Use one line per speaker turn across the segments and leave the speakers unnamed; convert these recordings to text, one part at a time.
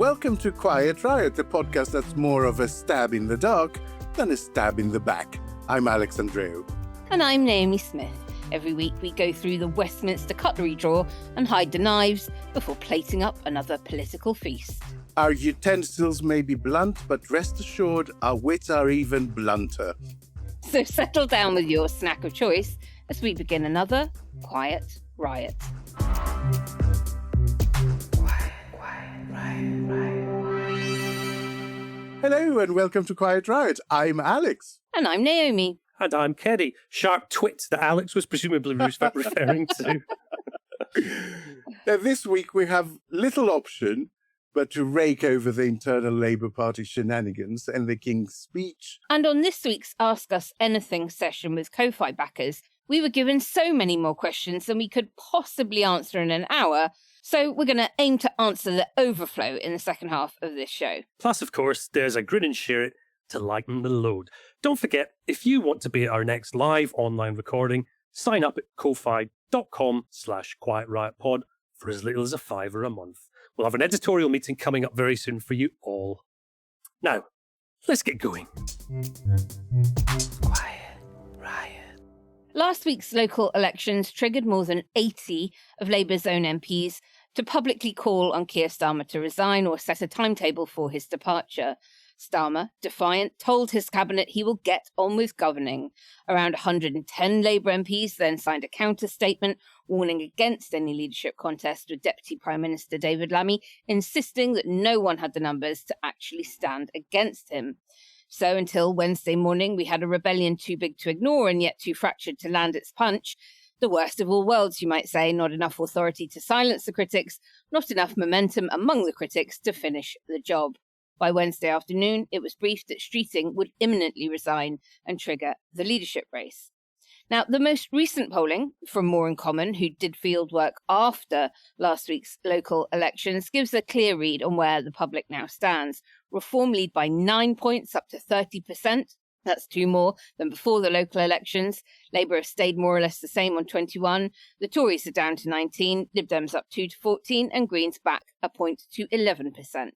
welcome to Quiet Riot, the podcast that's more of a stab in the dark than a stab in the back. I'm Andreou.
And I'm Naomi Smith. Every week we go through the Westminster cutlery drawer and hide the knives before plating up another political feast.
Our utensils may be blunt, but rest assured our wits are even blunter.
So settle down with your snack of choice as we begin another Quiet Riot.
Hello and welcome to Quiet Riot. I'm Alex.
And I'm Naomi.
And I'm Keddy. Sharp twit that Alex was presumably referring to.
Now, this week we have little option but to rake over the internal Labour Party shenanigans and the King's speech.
And on this week's Ask Us Anything session with Ko-Fi backers, we were given so many more questions than we could possibly answer in an hour, so we're going to aim to answer the overflow in the second half of this show.
Plus, of course, there's a Grin and Share It to lighten the load. Don't forget, if you want to be at our next live online recording, sign up at ko-fi.com/quietriotpod for as little as $5 a month. We'll have an editorial meeting coming up very soon for you all. Now, let's get going.
Quiet Riot. Last week's local elections triggered more than 80 of Labour's own MPs to publicly call on Keir Starmer to resign or set a timetable for his departure. Starmer, defiant, told his cabinet he will get on with governing. Around 110 Labour MPs then signed a counter-statement warning against any leadership contest, with Deputy Prime Minister David Lammy insisting that no one had the numbers to actually stand against him. So until Wednesday morning, we had a rebellion too big to ignore and yet too fractured to land its punch. The worst of all worlds, you might say. Not enough authority to silence the critics, not enough momentum among the critics to finish the job. By Wednesday afternoon, it was briefed that Streeting would imminently resign and trigger the leadership race. Now, the most recent polling from More in Common, who did field work after last week's local elections, gives a clear read on where the public now stands. Reform lead by 9 points, up to 30%. That's 2 more than before the local elections. Labour have stayed more or less the same on 21. The Tories are down to 19, Lib Dems up 2 to 14, and Greens back a point to 11%.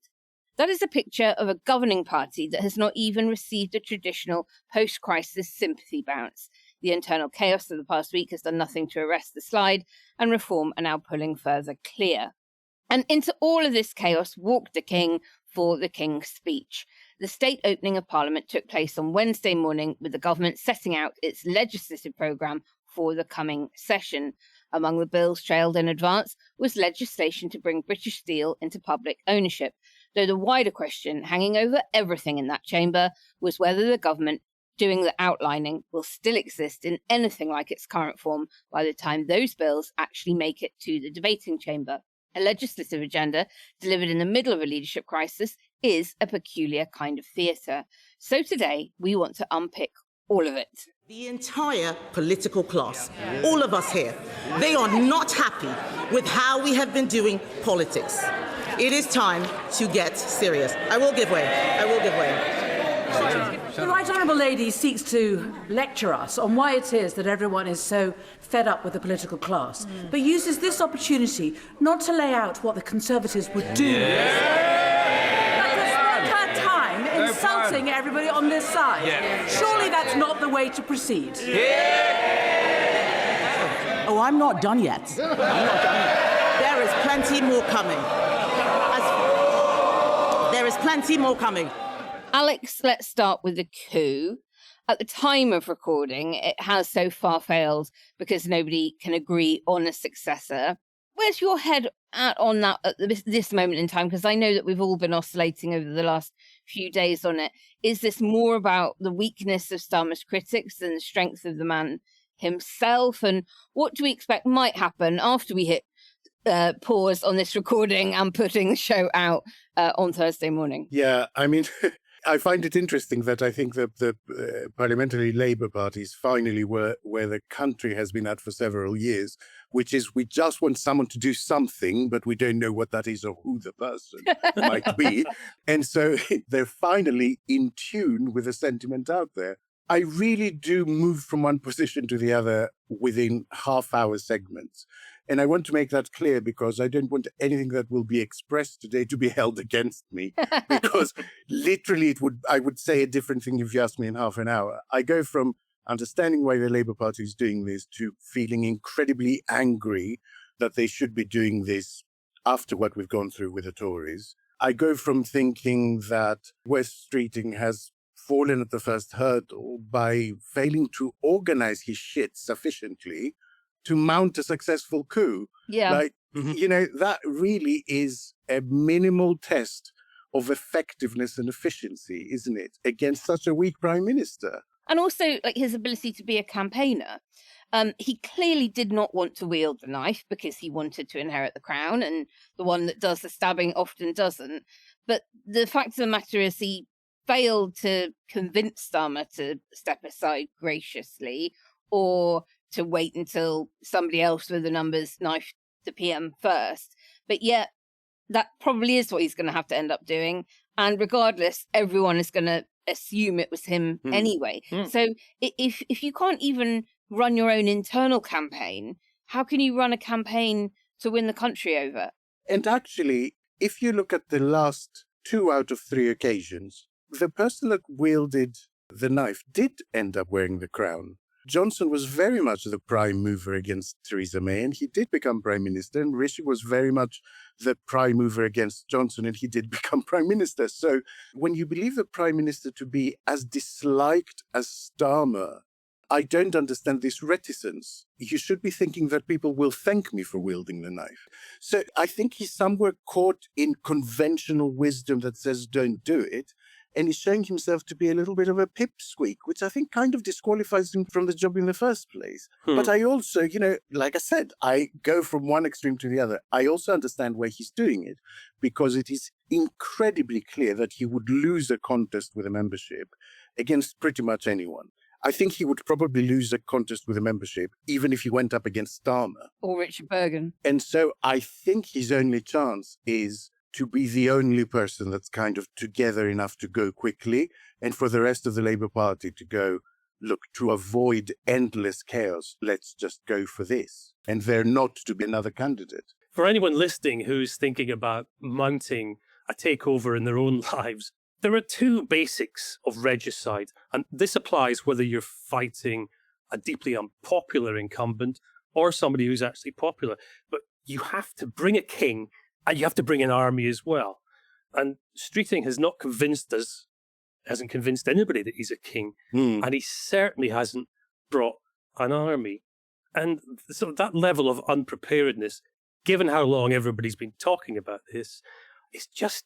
That is a picture of a governing party that has not even received a traditional post-crisis sympathy bounce. The internal chaos of the past week has done nothing to arrest the slide, and Reform are now pulling further clear. And into all of this chaos walked the King for the King's speech. The state opening of Parliament took place on Wednesday morning, with the government setting out its legislative programme for the coming session. Among the bills trailed in advance was legislation to bring British Steel into public ownership, though the wider question hanging over everything in that chamber was whether the government doing the outlining will still exist in anything like its current form by the time those bills actually make it to the debating chamber. A legislative agenda delivered in the middle of a leadership crisis is a peculiar kind of theatre. So today we want to unpick all of it.
The entire political class, all of us here, they are not happy with how we have been doing politics. It is time to get serious. I will give way.
The Right Honourable Lady seeks to lecture us on why it is that everyone is so fed up with the political class, but uses this opportunity not to lay out what the Conservatives would do, but to spend her time insulting everybody on this side. Surely that's not the way to proceed.
Oh, I'm not done yet. There is plenty more coming.
Alex, let's start with the coup. At the time of recording, it has so far failed because nobody can agree on a successor. Where's your head at on that at this moment in time? Because I know that we've all been oscillating over the last few days on it. Is this more about the weakness of Starmer's critics than the strength of the man himself? And what do we expect might happen after we hit pause on this recording and putting the show out on Thursday morning?
Yeah, I mean, I find it interesting that I think that the parliamentary Labour parties finally were where the country has been at for several years, which is we just want someone to do something, but we don't know what that is or who the person might be. And so they're finally in tune with the sentiment out there. I really do move from one position to the other within half-hour segments. And I want to make that clear because I don't want anything that will be expressed today to be held against me. Because literally I would say a different thing if you asked me in half an hour. I go from understanding why the Labour Party is doing this to feeling incredibly angry that they should be doing this after what we've gone through with the Tories. I go from thinking that West Streeting has fallen at the first hurdle by failing to organize his shit sufficiently to mount a successful coup.
Yeah.
That really is a minimal test of effectiveness and efficiency, isn't it, against such a weak prime minister?
And also, like, his ability to be a campaigner. He clearly did not want to wield the knife because he wanted to inherit the crown, and the one that does the stabbing often doesn't. But the fact of the matter is he failed to convince Starmer to step aside graciously or to wait until somebody else with the numbers knifed the PM first. But yet, that probably is what he's going to have to end up doing. And regardless, everyone is going to assume it was him anyway. So if you can't even run your own internal campaign, how can you run a campaign to win the country over?
And actually, if you look at the last 2 out of 3 occasions, the person that wielded the knife did end up wearing the crown. Johnson was very much the prime mover against Theresa May, and he did become prime minister, and Rishi was very much the prime mover against Johnson, and he did become prime minister. So when you believe the prime minister to be as disliked as Starmer, I don't understand this reticence. You should be thinking that people will thank me for wielding the knife. So I think he's somewhere caught in conventional wisdom that says don't do it. And he's showing himself to be a little bit of a pipsqueak, which I think kind of disqualifies him from the job in the first place. But I also, like I said, I go from one extreme to the other. I also understand why he's doing it, because it is incredibly clear that he would lose a contest with a membership against pretty much anyone. I think he would probably lose a contest with a membership, even if he went up against Starmer.
Or Richard Bergen.
And so I think his only chance is to be the only person that's kind of together enough to go quickly, and for the rest of the Labour Party to go, look, to avoid endless chaos, let's just go for this. And there not to be another candidate.
For anyone listening who's thinking about mounting a takeover in their own lives, there are 2 basics of regicide, and this applies whether you're fighting a deeply unpopular incumbent or somebody who's actually popular. But you have to bring a king, and you have to bring an army as well. And Streeting has not convinced us, hasn't convinced anybody that he's a king. And he certainly hasn't brought an army. And so that level of unpreparedness, given how long everybody's been talking about this, is just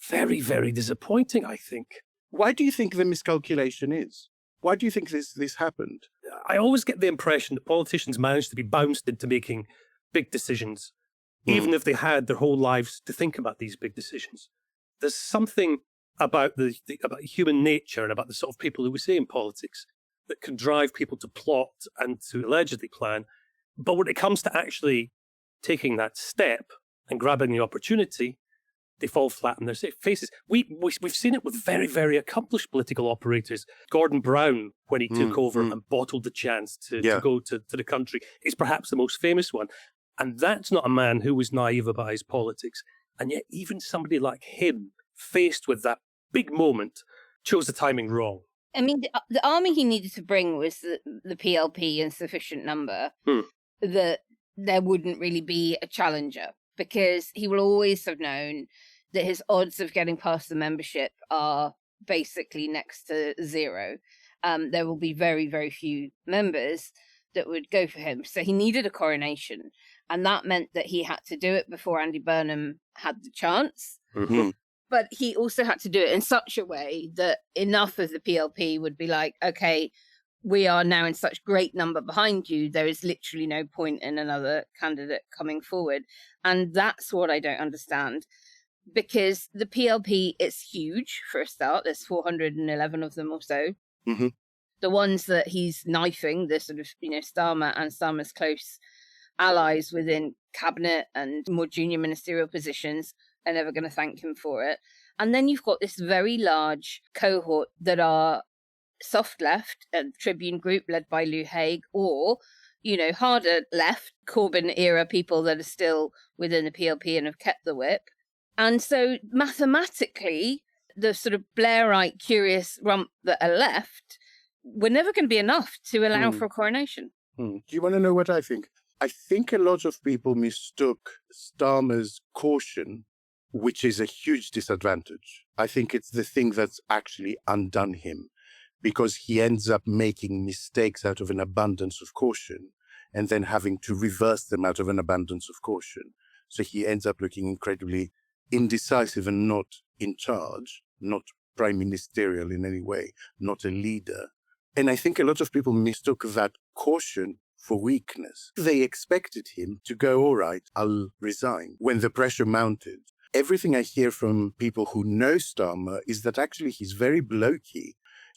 very, very disappointing, I think.
Why do you think the miscalculation is? Why do you think this happened?
I always get the impression that politicians manage to be bounced into making big decisions, even if they had their whole lives to think about these big decisions. There's something about about human nature and about the sort of people who we see in politics that can drive people to plot and to allegedly plan. But when it comes to actually taking that step and grabbing the opportunity, they fall flat on their faces. We've seen it with very, very accomplished political operators. Gordon Brown, when he took over and bottled the chance to go to the country, is perhaps the most famous one. And that's not a man who was naive about his politics. And yet even somebody like him, faced with that big moment, chose the timing wrong.
I mean, the army he needed to bring was the PLP in sufficient number that there wouldn't really be a challenger, because he will always have known that his odds of getting past the membership are basically next to 0. There will be very, very few members that would go for him. So he needed a coronation. And that meant that he had to do it before Andy Burnham had the chance. But he also had to do it in such a way that enough of the PLP would be like, okay, we are now in such great number behind you, there is literally no point in another candidate coming forward. And that's what I don't understand. Because the PLP is huge for a start. There's 411 of them or so. The ones that he's knifing, the sort of, Starmer and Starmer's close allies within cabinet and more junior ministerial positions, are never going to thank him for it. And then you've got this very large cohort that are soft left, a Tribune group led by Lou Haig, or, harder left, Corbyn-era people that are still within the PLP and have kept the whip. And so mathematically, the sort of Blairite curious rump that are left were never going to be enough to allow for a coronation.
Do you want to know what I think? I think a lot of people mistook Starmer's caution, which is a huge disadvantage. I think it's the thing that's actually undone him, because he ends up making mistakes out of an abundance of caution and then having to reverse them out of an abundance of caution. So he ends up looking incredibly indecisive and not in charge, not prime ministerial in any way, not a leader. And I think a lot of people mistook that caution for weakness. They expected him to go, all right, I'll resign. When the pressure mounted, everything I hear from people who know Starmer is that actually he's very blokey.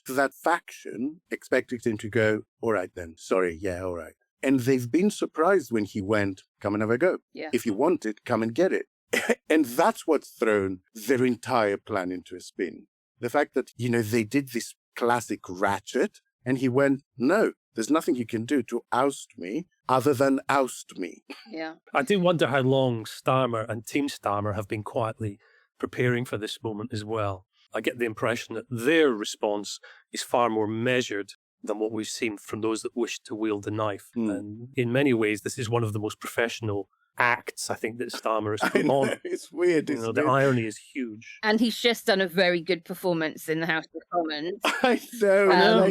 That faction expected him to go, all right then, sorry, yeah, all right. And they've been surprised when he went, come and have a go.
Yeah.
If you want it, come and get it. And that's what's thrown their entire plan into a spin. The fact that, they did this classic ratchet, and he went, no, there's nothing you can do to oust me other than oust me.
Yeah.
I do wonder how long Starmer and Team Starmer have been quietly preparing for this moment as well. I get the impression that their response is far more measured than what we've seen from those that wish to wield the knife. And in many ways, this is one of the most professional acts, I think, that Starmer has put on.
It's weird, isn't
the
it?
irony is huge.
And he's just done a very good performance in the House of Commons.
I know.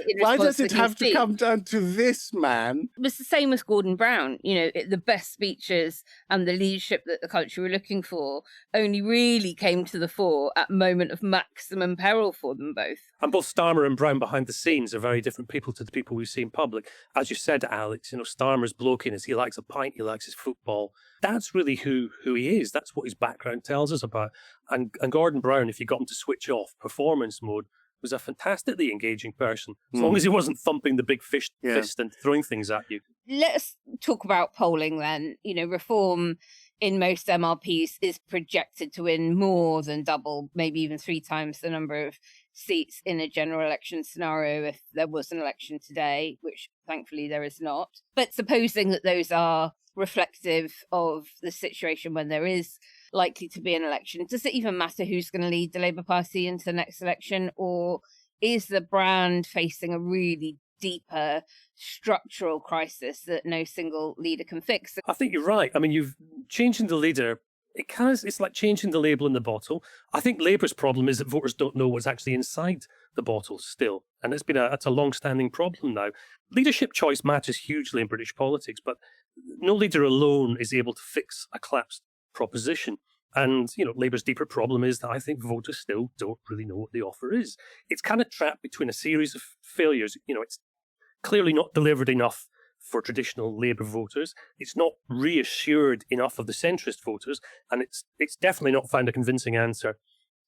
In
Why
response
does it have to
defeat.
come down to this man?
It was the same with Gordon Brown. The best speeches and the leadership that the country were looking for only really came to the fore at a moment of maximum peril for them both.
And both Starmer and Brown behind the scenes are very different people to the people we see in public. As you said, Alex, Starmer's blokiness, he likes a pint, he likes his football. That's really who he is. That's what his background tells us about. And Gordon Brown, if you got him to switch off performance mode, was a fantastically engaging person, as long as he wasn't thumping the big fist and throwing things at you.
Let's talk about polling then. Reform in most MRPs is projected to win more than double, maybe even 3 times the number of seats in a general election scenario if there was an election today, which thankfully there is not. But supposing that those are reflective of the situation when there is likely to be an election, does it even matter who's going to lead the Labour Party into the next election? Or is the brand facing a really deeper structural crisis that no single leader can fix?
I think you're right. I mean, you've changing the leader. It's like changing the label in the bottle. I think Labour's problem is that voters don't know what's actually inside the bottle still. And it's a long-standing problem now. Leadership choice matters hugely in British politics, but no leader alone is able to fix a collapsed proposition. And, Labour's deeper problem is that I think voters still don't really know what the offer is. It's kind of trapped between a series of failures. It's clearly not delivered enough for traditional Labour voters. It's not reassured enough of the centrist voters, and it's definitely not found a convincing answer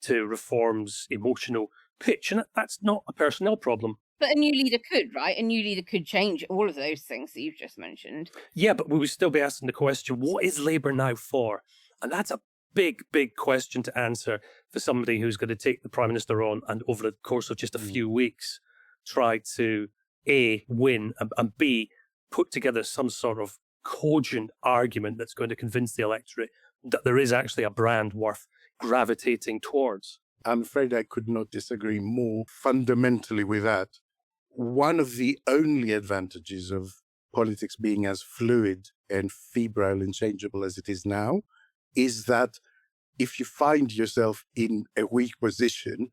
to Reform's emotional pitch. And that's not a personnel problem.
But a new leader could, right? A new leader could change all of those things that you've just mentioned.
Yeah, but we would still be asking the question, what is Labour now for? And that's a big, big question to answer for somebody who's going to take the Prime Minister on and over the course of just a few weeks try to, A, win, and B, put together some sort of cogent argument that's going to convince the electorate that there is actually a brand worth gravitating towards.
I'm afraid I could not disagree more fundamentally with that. One of the only advantages of politics being as fluid and febrile and changeable as it is now is that if you find yourself in a weak position,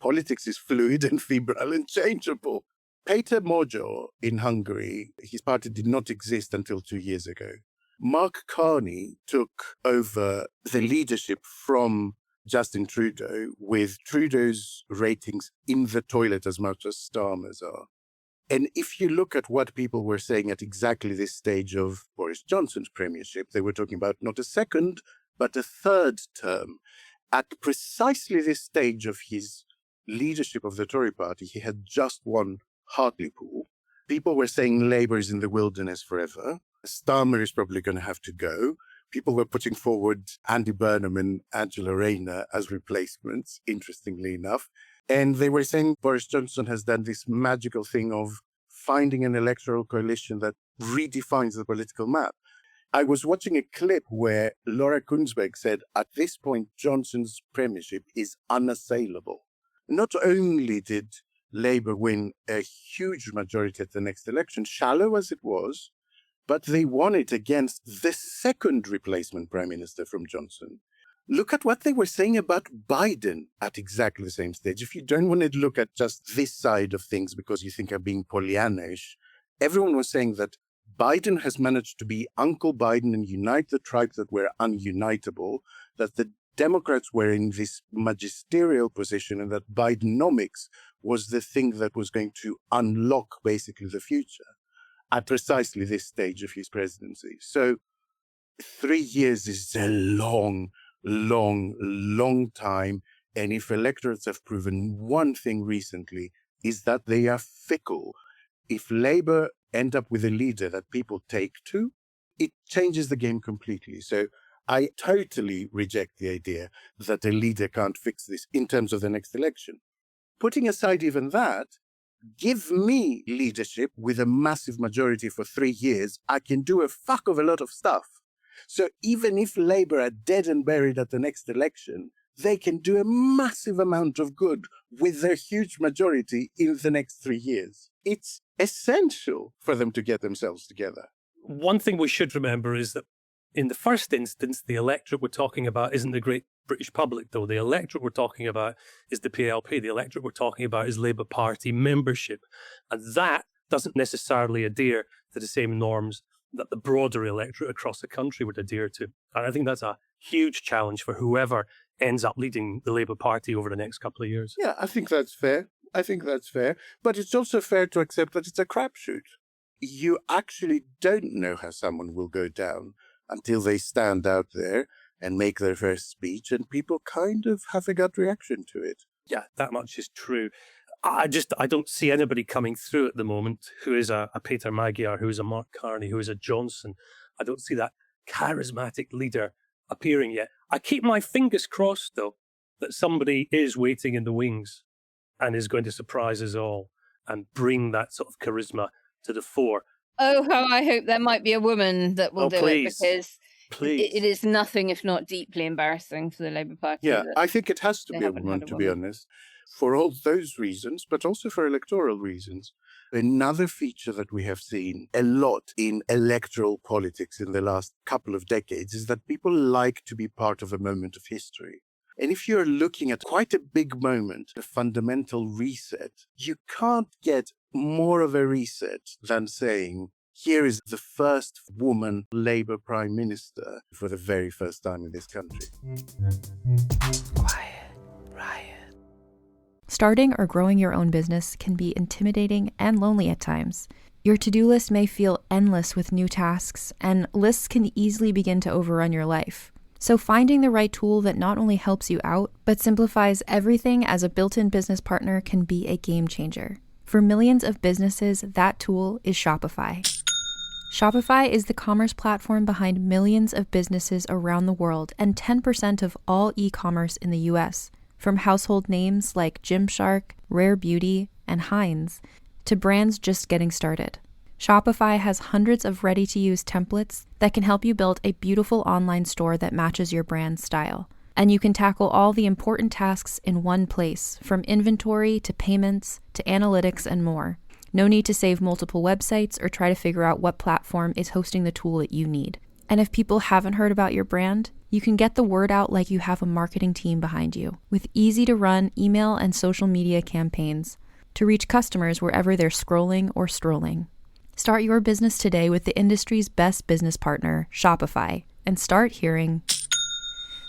politics is fluid and febrile and changeable. Peter Magyar in Hungary, his party did not exist until 2 years ago. Mark Carney took over the leadership from Justin Trudeau with Trudeau's ratings in the toilet as much as Starmer's are. And if you look at what people were saying at exactly this stage of Boris Johnson's premiership, they were talking about not a second, but a third term. At precisely this stage of his leadership of the Tory party, he had just won Hartlepool. People were saying Labour is in the wilderness forever. Starmer is probably going to have to go. People were putting forward Andy Burnham and Angela Rayner as replacements, interestingly enough. And they were saying Boris Johnson has done this magical thing of finding an electoral coalition that redefines the political map. I was watching a clip where Laura Kuenssberg said, at this point, Johnson's premiership is unassailable. Not only did Labour win a huge majority at the next election, shallow as it was, but they won it against the second replacement prime minister from Johnson. Look at what they were saying about Biden at exactly the same stage. If you don't want to look at just this side of things because you think I'm being Pollyannish, everyone was saying that Biden has managed to be Uncle Biden and unite the tribes that were ununitable, that the Democrats were in this magisterial position, and that Bidenomics was the thing that was going to unlock basically the future at precisely this stage of his presidency. So 3 years is a long time. And if electorates have proven one thing recently, is that they are fickle. If Labour end up with a leader that people take to, it changes the game completely. So I totally reject the idea that a leader can't fix this in terms of the next election. Putting aside even that, give me leadership with a massive majority for 3 years, I can do a fuck of a lot of stuff. So even if Labour are dead and buried at the next election, they can do a massive amount of good with their huge majority in the next 3 years. It's essential for them to get themselves together.
One thing we should remember is that in the first instance, the electorate we're talking about isn't the great British public, though. The electorate we're talking about is the PLP. The electorate we're talking about is Labour Party membership. And that doesn't necessarily adhere to the same norms that the broader electorate across the country would adhere to. And I think that's a huge challenge for whoever ends up leading the Labour Party over the next couple of years.
Yeah, I think that's fair. But it's also fair to accept that it's a crapshoot. You actually don't know how someone will go down until they stand out there and make their first speech, and people kind of have a gut reaction to it.
Yeah, that much is true. I don't see anybody coming through at the moment who is a Peter Magyar, who is a Mark Carney, who is a Johnson. I don't see that charismatic leader appearing yet. I keep my fingers crossed, though, that somebody is waiting in the wings and is going to surprise us all and bring that sort of charisma to the fore.
Oh, how I hope there might be a woman that will do
please.
it, because
Please.
it is nothing if not deeply embarrassing for the Labour Party.
Yeah, I think it has to
they
be a
haven't
woman,
had a
to be
woman.
honest, for all those reasons, but also for electoral reasons. Another feature that we have seen a lot in electoral politics in the last couple of decades is that people like to be part of a moment of history. And if you're looking at quite a big moment, a fundamental reset, you can't get more of a reset than saying, here is the first woman Labour Prime Minister for the very first time in this country.
Quiet Riot.
Starting or growing your own business can be intimidating and lonely at times. Your to-do list may feel endless with new tasks, and lists can easily begin to overrun your life. So finding the right tool that not only helps you out, but simplifies everything as a built-in business partner can be a game changer. For millions of businesses, that tool is Shopify. Shopify is the commerce platform behind millions of businesses around the world and 10% of all e-commerce in the US. From household names like Gymshark, Rare Beauty, and Heinz, to brands just getting started. Shopify has hundreds of ready-to-use templates that can help you build a beautiful online store that matches your brand's style. And you can tackle all the important tasks in one place, from inventory to payments to analytics and more. No need to save multiple websites or try to figure out what platform is hosting the tool that you need. And if people haven't heard about your brand, you can get the word out like you have a marketing team behind you, with easy-to-run email and social media campaigns to reach customers wherever they're scrolling or strolling. Start your business today with the industry's best business partner, Shopify, and start hearing.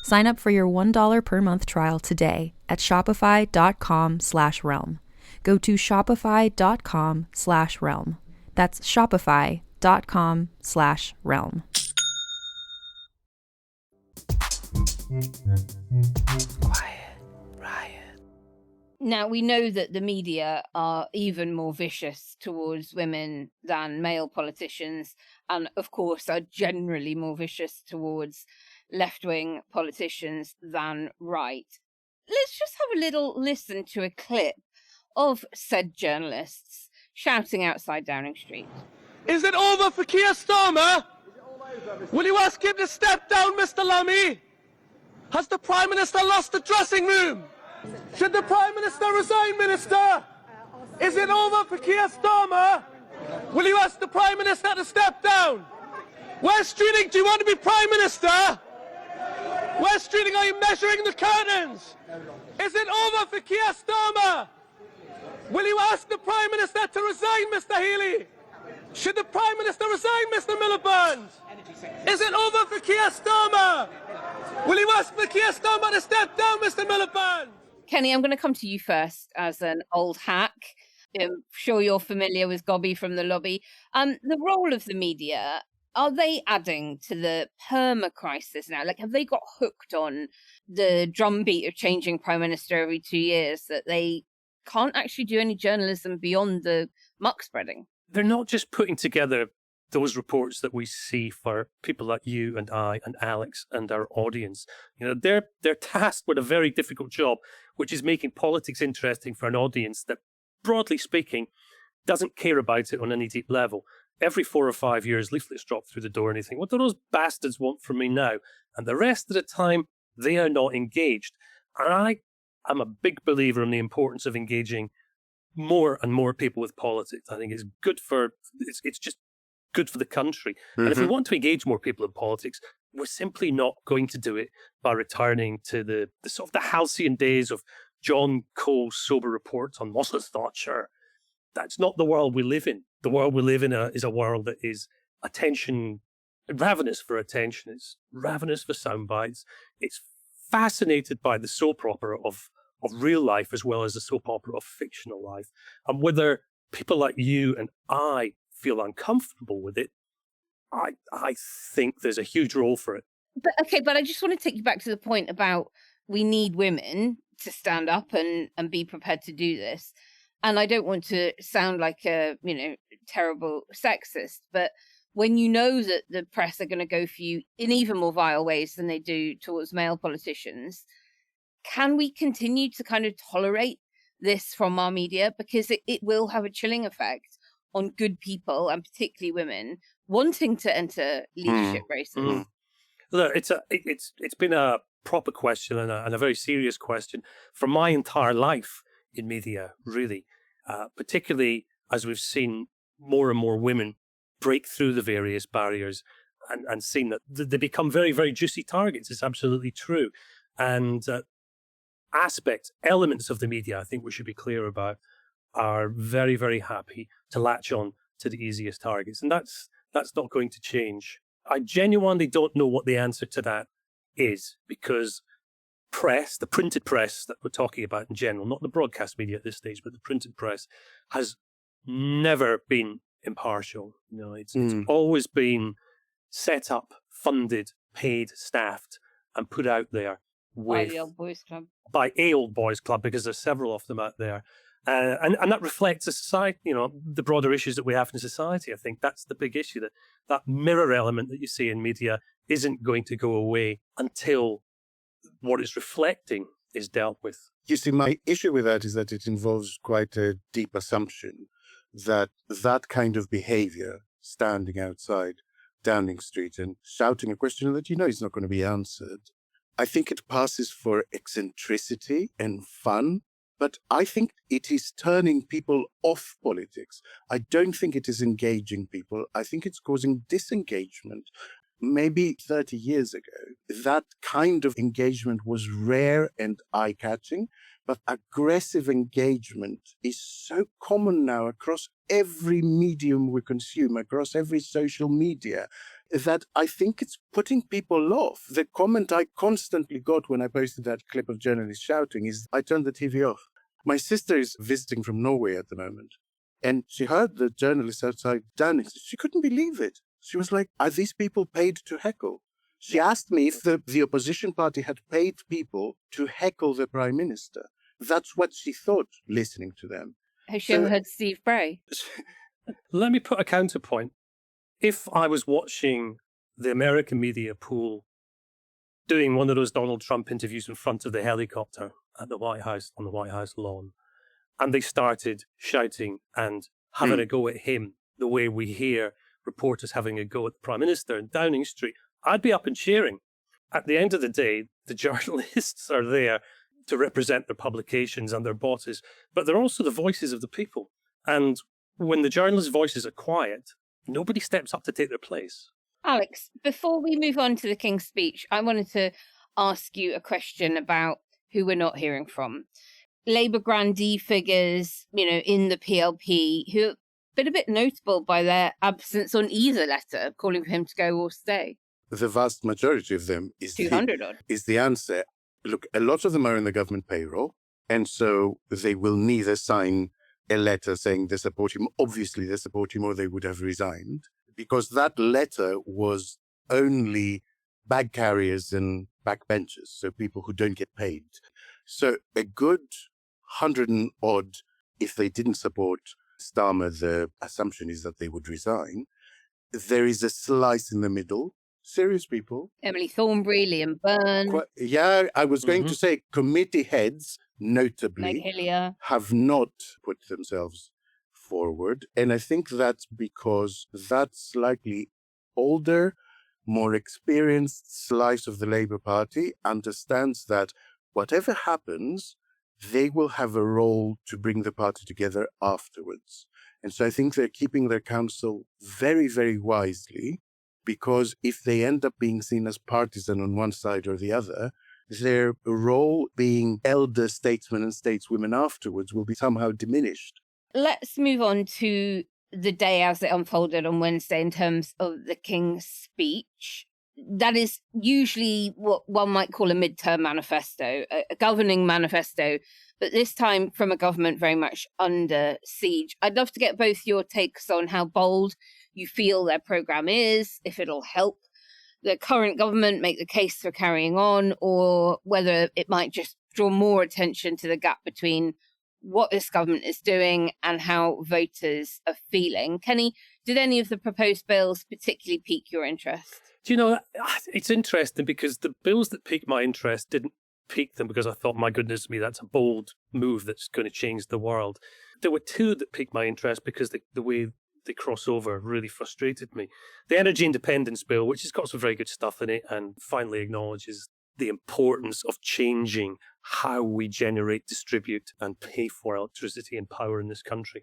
Sign up for your $1 per month trial today at shopify.com/realm. Go to shopify.com/realm. That's shopify.com/realm.
Quiet Riot. Now, we know that the media are even more vicious towards women than male politicians, and of course are generally more vicious towards left-wing politicians than right. let's just have a little listen to a clip of said journalists shouting outside Downing Street.
Is it over for Keir Starmer? Will you ask him to step down, Mr. Lammy? Has the Prime Minister lost the dressing room? Should the Prime Minister resign, Minister? Is it over for Keir Starmer? Will you ask the Prime Minister to step down? West Streeting, do you want to be Prime Minister? West Streeting, are you measuring the curtains? Is it over for Keir Starmer? Will you ask the Prime Minister to resign, Mr. Healy? Should the Prime Minister resign, Mr. Miliband? Is it over for Keir Starmer? Will you ask for Keir Starmer to step down, Mr. Miliband?
Kenny, I'm going to come to you first as an old hack. I'm sure you're familiar with Gobby from the lobby. The role of the media, are they adding to the perma-crisis now? Like, have they got hooked on the drumbeat of changing Prime Minister every 2 years that they can't actually do any journalism beyond the muck spreading?
They're not just putting together those reports that we see for people like you and I and Alex and our audience. You know, they're tasked with a very difficult job, which is making politics interesting for an audience that, broadly speaking, doesn't care about it on any deep level. Every 4 or 5 years, leaflets drop through the door and you think, what do those bastards want from me now? And the rest of the time, they are not engaged. And I'm a big believer in the importance of engaging more and more people with politics. I think it's good for, it's just good for the country. Mm-hmm. And if we want to engage more people in politics, we're simply not going to do it by returning to the sort of the halcyon days of John Cole's sober reports on Mrs. Thatcher. That's not the world we live in. The world we live in is a world that is ravenous for attention. It's ravenous for sound bites. It's fascinated by the soap opera of real life as well as the soap opera of fictional life. And whether people like you and I feel uncomfortable with it, I think there's a huge role for it.
But I just want to take you back to the point about we need women to stand up and be prepared to do this. And I don't want to sound like a, terrible sexist, but when you know that the press are going to go for you in even more vile ways than they do towards male politicians, can we continue to kind of tolerate this from our media? Because it will have a chilling effect on good people, and particularly women, wanting to enter leadership races.
Look, it's been a proper question and a very serious question for my entire life in media, really, particularly as we've seen more and more women break through the various barriers and seen that they become very, very juicy targets. It's absolutely true. And elements of the media, I think we should be clear about, are very, very happy to latch on to the easiest targets. And that's not going to change. I genuinely don't know what the answer to that is, because press, the printed press that we're talking about in general, not the broadcast media at this stage, but the printed press, has never been impartial. It's always been set up, funded, paid, staffed, and put out there
By the Old Boys Club.
By a Old Boys Club, because there's several of them out there. And that reflects the society, the broader issues that we have in society. I think that's the big issue, that mirror element that you see in media isn't going to go away until what it's reflecting is dealt with.
You see, my issue with that is that it involves quite a deep assumption that kind of behavior, standing outside Downing Street and shouting a question that is not going to be answered, I think it passes for eccentricity and fun. But I think it is turning people off politics. I don't think it is engaging people. I think it's causing disengagement. Maybe 30 years ago, that kind of engagement was rare and eye-catching, but aggressive engagement is so common now across every medium we consume, across every social media, that I think it's putting people off. The comment I constantly got when I posted that clip of journalists shouting is, I turned the TV off. My sister is visiting from Norway at the moment, and she heard the journalists outside Downing. She couldn't believe it. She was like, are these people paid to heckle? She asked me if the opposition party had paid people to heckle the Prime Minister. That's what she thought, listening to them.
Has she ever heard Steve Bray?
Let me put a counterpoint. If I was watching the American media pool doing one of those Donald Trump interviews in front of the helicopter at the White House, on the White House lawn. And they started shouting and having a go at him the way we hear reporters having a go at the Prime Minister in Downing Street. I'd be up and cheering. At the end of the day, the journalists are there to represent their publications and their bosses, but they're also the voices of the people. And when the journalists' voices are quiet, nobody steps up to take their place.
Alex, before we move on to the King's speech, I wanted to ask you a question about who we're not hearing from. Labour grandee figures, in the PLP, who have been a bit notable by their absence on either letter, calling for him to go or stay.
The vast majority of them is
200 odd.
Is the answer. Look, a lot of them are in the government payroll, and so they will neither sign a letter saying they support him. Obviously, they support him, or they would have resigned, because that letter was only bag carriers and backbenchers, so people who don't get paid. So a good 100 and odd, if they didn't support Starmer, the assumption is that they would resign. There is a slice in the middle. Serious people.
Emily Thornberry, Liam Byrne.
I was going to say committee heads, notably,
Meg Hillier.
have not put themselves forward. And I think that's because that slightly older, more experienced slice of the Labour Party understands that whatever happens, they will have a role to bring the party together afterwards. And so I think they're keeping their counsel very, very wisely, because if they end up being seen as partisan on one side or the other, their role being elder statesmen and stateswomen afterwards will be somehow diminished.
Let's move on to the day as it unfolded on Wednesday in terms of the King's speech. That is usually what one might call a midterm manifesto, a governing manifesto, but this time from a government very much under siege. I'd love to get both your takes on how bold you feel their programme is, if it'll help the current government make the case for carrying on, or whether it might just draw more attention to the gap between what this government is doing and how voters are feeling. Kenny, did any of the proposed bills particularly pique your interest?
Do you know, it's interesting because the bills that piqued my interest didn't pique them because I thought, my goodness me, that's a bold move that's going to change the world. There were two that piqued my interest because the way they cross over really frustrated me. The Energy Independence Bill, which has got some very good stuff in it and finally acknowledges the importance of changing how we generate, distribute and pay for electricity and power in this country.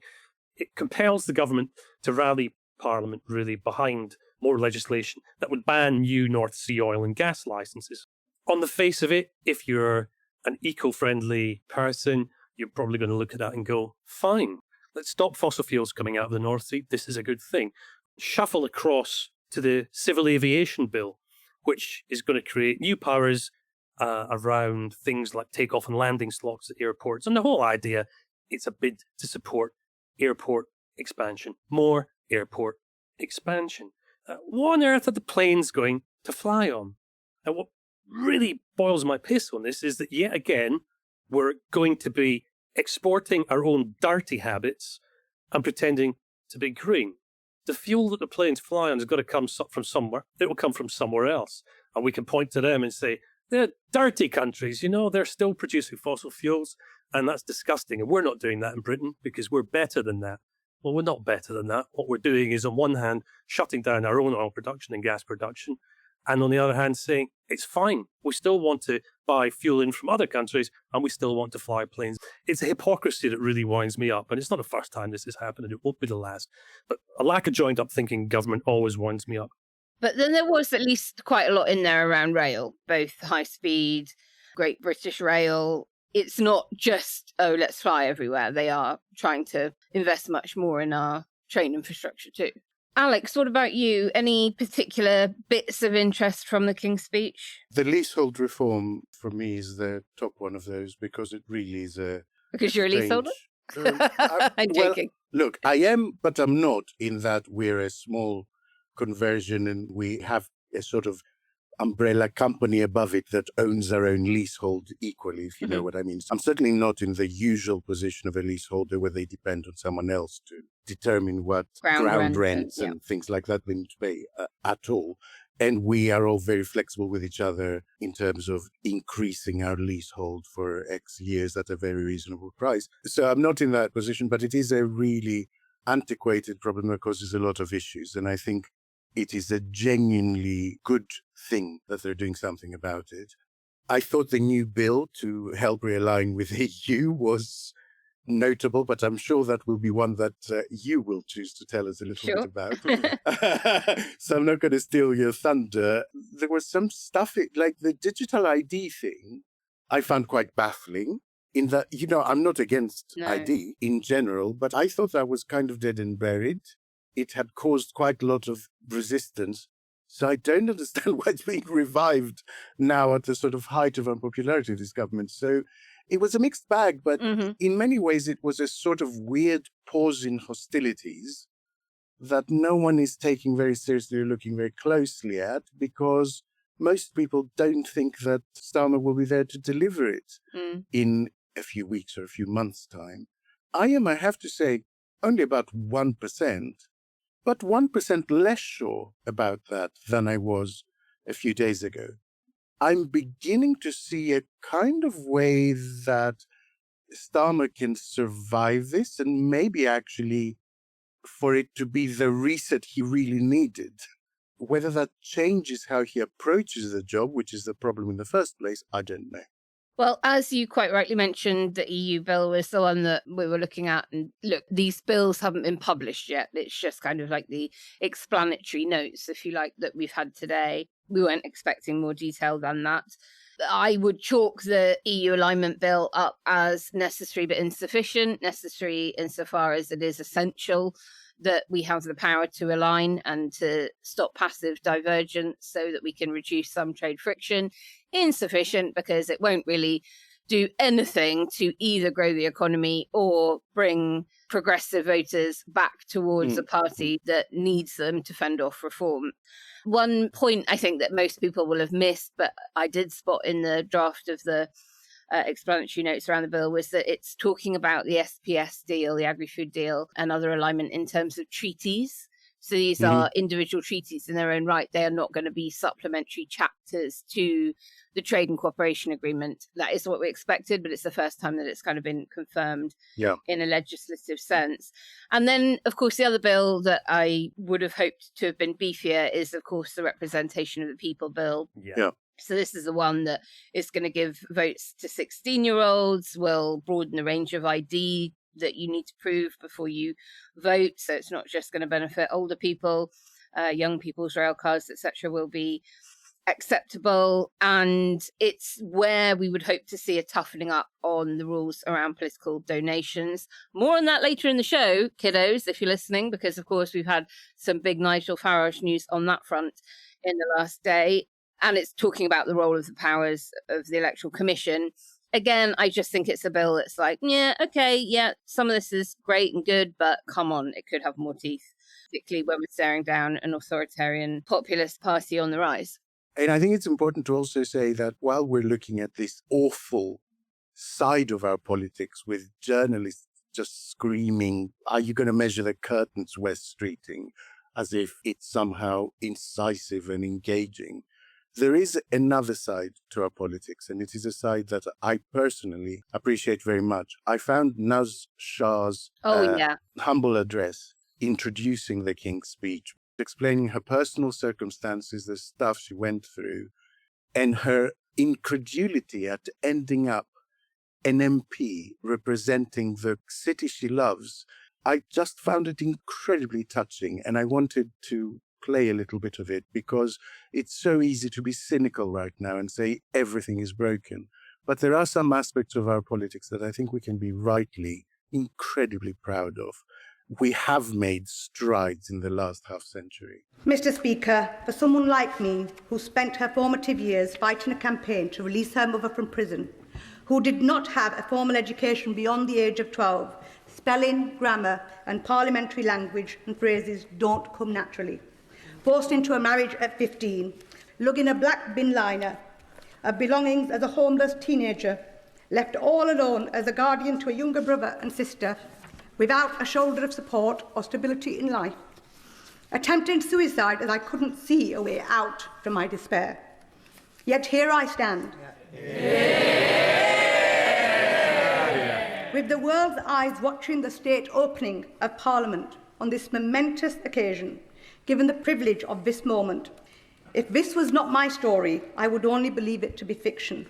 It compels the government to rally Parliament really behind more legislation that would ban new North Sea oil and gas licenses. On the face of it, if you're an eco-friendly person, you're probably going to look at that and go, fine, let's stop fossil fuels coming out of the North Sea. This is a good thing. Shuffle across to the Civil Aviation Bill, which is going to create new powers around things like takeoff and landing slots at airports. And the whole idea, it's a bid to support airport expansion, more airport expansion. What on earth are the planes going to fly on? And what really boils my piss on this is that yet again, we're going to be exporting our own dirty habits and pretending to be green. The fuel that the planes fly on has got to come from somewhere. It will come from somewhere else. And we can point to them and say, they're dirty countries, they're still producing fossil fuels, and that's disgusting. And we're not doing that in Britain because we're better than that. Well, we're not better than that. What we're doing is, on one hand, shutting down our own oil production and gas production, and on the other hand, saying, it's fine. We still want to buy fuel in from other countries, and we still want to fly planes. It's a hypocrisy that really winds me up, and it's not the first time this has happened, and it won't be the last. But a lack of joined-up thinking government always winds me up.
But then there was at least quite a lot in there around rail, both high speed, Great British Rail. It's not just, let's fly everywhere. They are trying to invest much more in our train infrastructure too. Alex, what about you? Any particular bits of interest from the King's speech?
The leasehold reform, for me, is the top one of those, because it really is a...
Because you're a leaseholder? I'm joking.
Well, look, I am, but I'm not, in that we're a small conversion and we have a sort of umbrella company above it that owns our own leasehold equally, if you know what I mean. So I'm certainly not in the usual position of a leaseholder where they depend on someone else to determine what ground rents and things like that they need to pay at all. And we are all very flexible with each other in terms of increasing our leasehold for X years at a very reasonable price. So I'm not in that position, but it is a really antiquated problem that causes a lot of issues. And I think it is a genuinely good thing that they're doing something about it. I thought the new bill to help realign with the EU was notable, but I'm sure that will be one that you will choose to tell us a little bit about. So I'm not going to steal your thunder. There was some stuff, like the digital ID thing, I found quite baffling in that, I'm not against ID in general, but I thought that was kind of dead and buried. It had caused quite a lot of resistance. So I don't understand why it's being revived now at the sort of height of unpopularity of this government. So it was a mixed bag, but in many ways it was a sort of weird pause in hostilities that no one is taking very seriously or looking very closely at, because most people don't think that Starmer will be there to deliver it in a few weeks or a few months' time. I have to say, only about 1%. But 1% less sure about that than I was a few days ago. I'm beginning to see a kind of way that Starmer can survive this, and maybe actually for it to be the reset he really needed. Whether that changes how he approaches the job, which is the problem in the first place, I don't know.
Well, as you quite rightly mentioned, the EU bill was the one that we were looking at. And look, these bills haven't been published yet. It's just kind of like the explanatory notes, if you like, that we've had today. We weren't expecting more detail than that. I would chalk the EU alignment bill up as necessary but insufficient. Necessary insofar as it is essential that we have the power to align and to stop passive divergence so that we can reduce some trade friction. Insufficient because it won't really do anything to either grow the economy or bring progressive voters back towards a party that needs them to fend off reform. One point I think that most people will have missed, but I did spot in the draft of the explanatory notes around the bill, was that it's talking about the SPS deal, the agri-food deal, and other alignment in terms of treaties. So these are individual treaties in their own right. They are not going to be supplementary chapters to the trade and cooperation agreement. That is what we expected, but it's the first time that it's kind of been confirmed in a legislative sense. And then, of course, the other bill that I would have hoped to have been beefier is, of course, the representation of the people bill. So this is the one that is going to give votes to 16-year-olds, will broaden the range of ID that you need to prove before you vote. So it's not just going to benefit older people, young people's rail cards, etc. will be acceptable. And it's where we would hope to see a toughening up on the rules around political donations. More on that later in the show, kiddos, if you're listening, because of course we've had some big Nigel Farage news on that front in the last day. And it's talking about the role of the powers of the Electoral Commission. Again, I just think it's a bill that's like, some of this is great and good, but come on, it could have more teeth, particularly when we're staring down an authoritarian populist party on the rise.
And I think it's important to also say that while we're looking at this awful side of our politics with journalists just screaming, are you going to measure the curtains West Streeting, as if it's somehow incisive and engaging, there is another side to our politics, and it is a side that I personally appreciate very much. I found Naz Shah's humble address introducing the King's Speech, explaining her personal circumstances, the stuff she went through, and her incredulity at ending up an MP representing the city she loves. I just found it incredibly touching, and I wanted to play a little bit of it because it's so easy to be cynical right now and say everything is broken. But there are some aspects of our politics that I think we can be rightly incredibly proud of. We have made strides in the last half century.
Mr. Speaker, for someone like me, who spent her formative years fighting a campaign to release her mother from prison, who did not have a formal education beyond the age of 12, spelling, grammar and parliamentary language and phrases don't come naturally. Forced into a marriage at 15, lugging a black bin liner of belongings as a homeless teenager, left all alone as a guardian to a younger brother and sister, without a shoulder of support or stability in life. attempting suicide as I couldn't see a way out from my despair. Yet here I stand. With the world's eyes watching the state opening of Parliament on this momentous occasion, given the privilege of this moment. If this was not my story, I would only believe it to be fiction.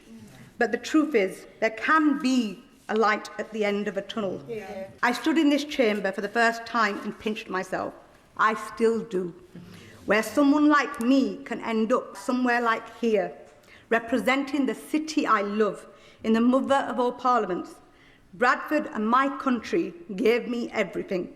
But the truth is, there can be a light at the end of a tunnel. Yeah. I stood in this chamber for the first time and pinched myself. I still do. Where someone like me can end up somewhere like here, representing the city I love in the mother of all parliaments. Bradford and my country gave me everything.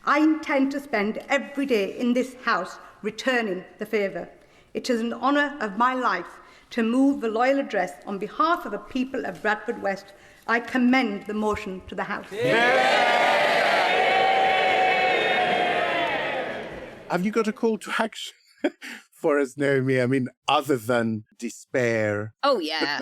I intend to spend every day in this house returning the favour. It is an honour of my life to move the loyal address on behalf of the people of Bradford West. I commend the motion to the House.
Have you got a call to action for us, Naomi? I mean, other than despair.
Oh, yeah.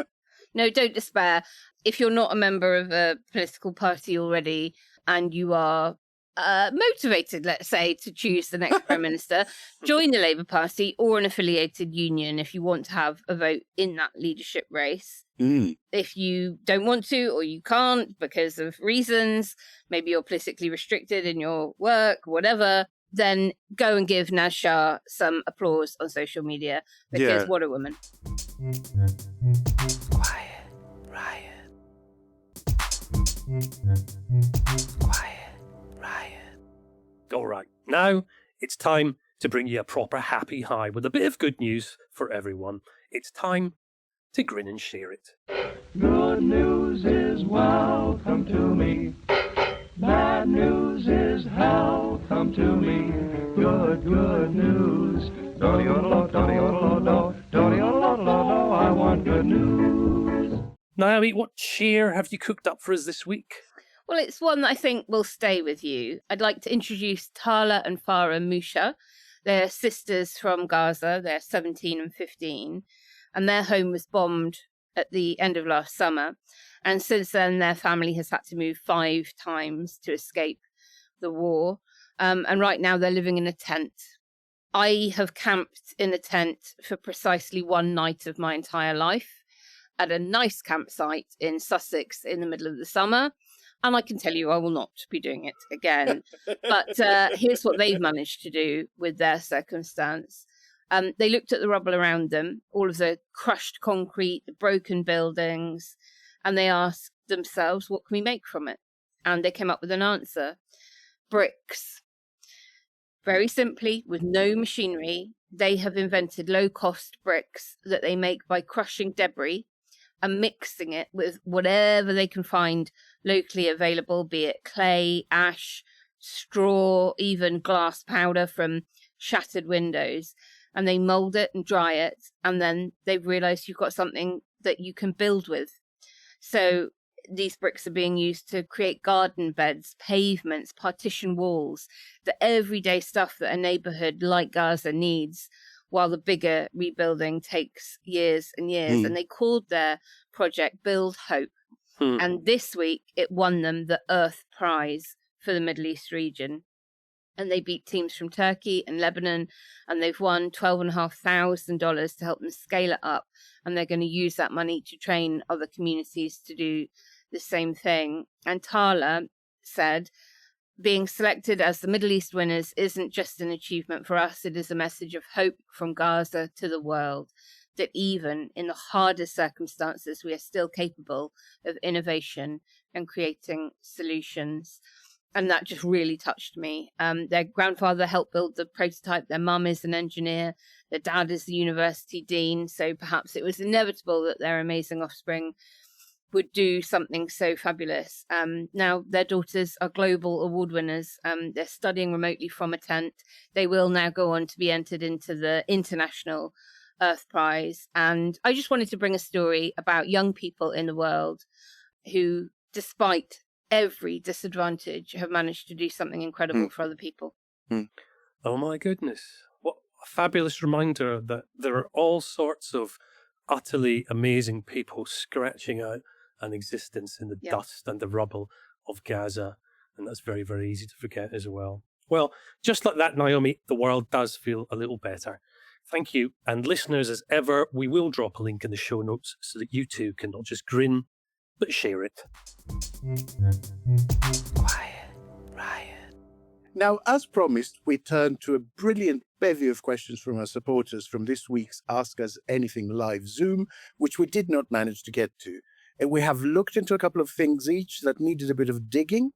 No, don't despair. If you're not a member of a political party already and you are motivated, let's say, to choose the next Prime Minister, join the Labour Party or an affiliated union if you want to have a vote in that leadership race. If you don't want to or you can't because of reasons, maybe you're politically restricted in your work, whatever, then go and give Naz Shah some applause on social media because what a woman.
Quiet, Riot. Quiet, Riot.
All right, now it's time to bring you a proper happy high with a bit of good news for everyone. It's time to grin and share it.
Good news is welcome to me. Bad news is hell come to me. Good news. I want good news.
Naomi, what cheer have you cooked up for us this week?
Well, it's one that I think will stay with you. I'd like to introduce Tala and Farah Musha. They're sisters from Gaza. They're 17 and 15. And their home was bombed at the end of last summer. And since then, their family has had to move 5 times to escape the war. And right now, they're living in a tent. I have camped in a tent for precisely one night of my entire life at a nice campsite in Sussex in the middle of the summer. And I can tell you I will not be doing it again. But here's what they've managed to do with their circumstance. They looked at the rubble around them, all of the crushed concrete, the broken buildings, and they asked themselves, what can we make from it? And they came up with an answer. Bricks. Very simply, with no machinery, they have invented low-cost bricks that they make by crushing debris and mixing it with whatever they can find locally available, be it clay, ash, straw, even glass powder from shattered windows. And they mould it and dry it, and then they've realised you've got something that you can build with. So these bricks are being used to create garden beds, pavements, partition walls, the everyday stuff that a neighbourhood like Gaza needs, while the bigger rebuilding takes years and years. And they called their project Build Hope. And this week it won them the Earth Prize for the Middle East region. And they beat teams from Turkey and Lebanon, and they've won $12,500 to help them scale it up. And they're going to use that money to train other communities to do the same thing. And Tala said, being selected as the Middle East winners isn't just an achievement for us, it is a message of hope from Gaza to the world, that even in the hardest circumstances, we are still capable of innovation and creating solutions. And that just really touched me. Their grandfather helped build the prototype. Their mum is an engineer. Their dad is the university dean. So perhaps it was inevitable that their amazing offspring would do something so fabulous. Now, their daughters are global award winners. They're studying remotely from a tent. They will now go on to be entered into the International Earth Prize. And I just wanted to bring a story about young people in the world who, despite every disadvantage, have managed to do something incredible for other people.
Oh my goodness. What a fabulous reminder that there are all sorts of utterly amazing people scratching out an existence in the dust and the rubble of Gaza. And that's very, very easy to forget as well. Well, just like that, Naomi, the world does feel a little better. Thank you. And listeners, as ever, we will drop a link in the show notes so that you too can not just grin, but share it.
Quiet Riot.
Now, as promised, we turn to a brilliant bevy of questions from our supporters from this week's Ask Us Anything live Zoom, which we did not manage to get to. And we have looked into a couple of things each that needed a bit of digging.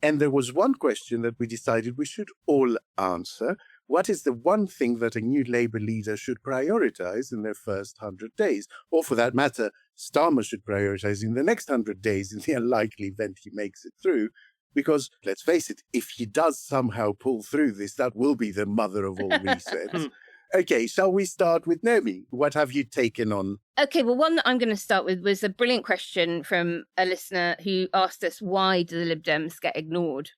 And there was one question that we decided we should all answer. What is the one thing that a new Labour leader should prioritise in their first 100 days? Or for that matter, Starmer should prioritise in the next 100 days in the unlikely event he makes it through. Because, let's face it, if he does somehow pull through this, that will be the mother of all resets. Okay, shall we start with Naomi? What have you taken on?
Okay, well, one that I'm going to start with was a brilliant question from a listener who asked us, why do the Lib Dems get ignored?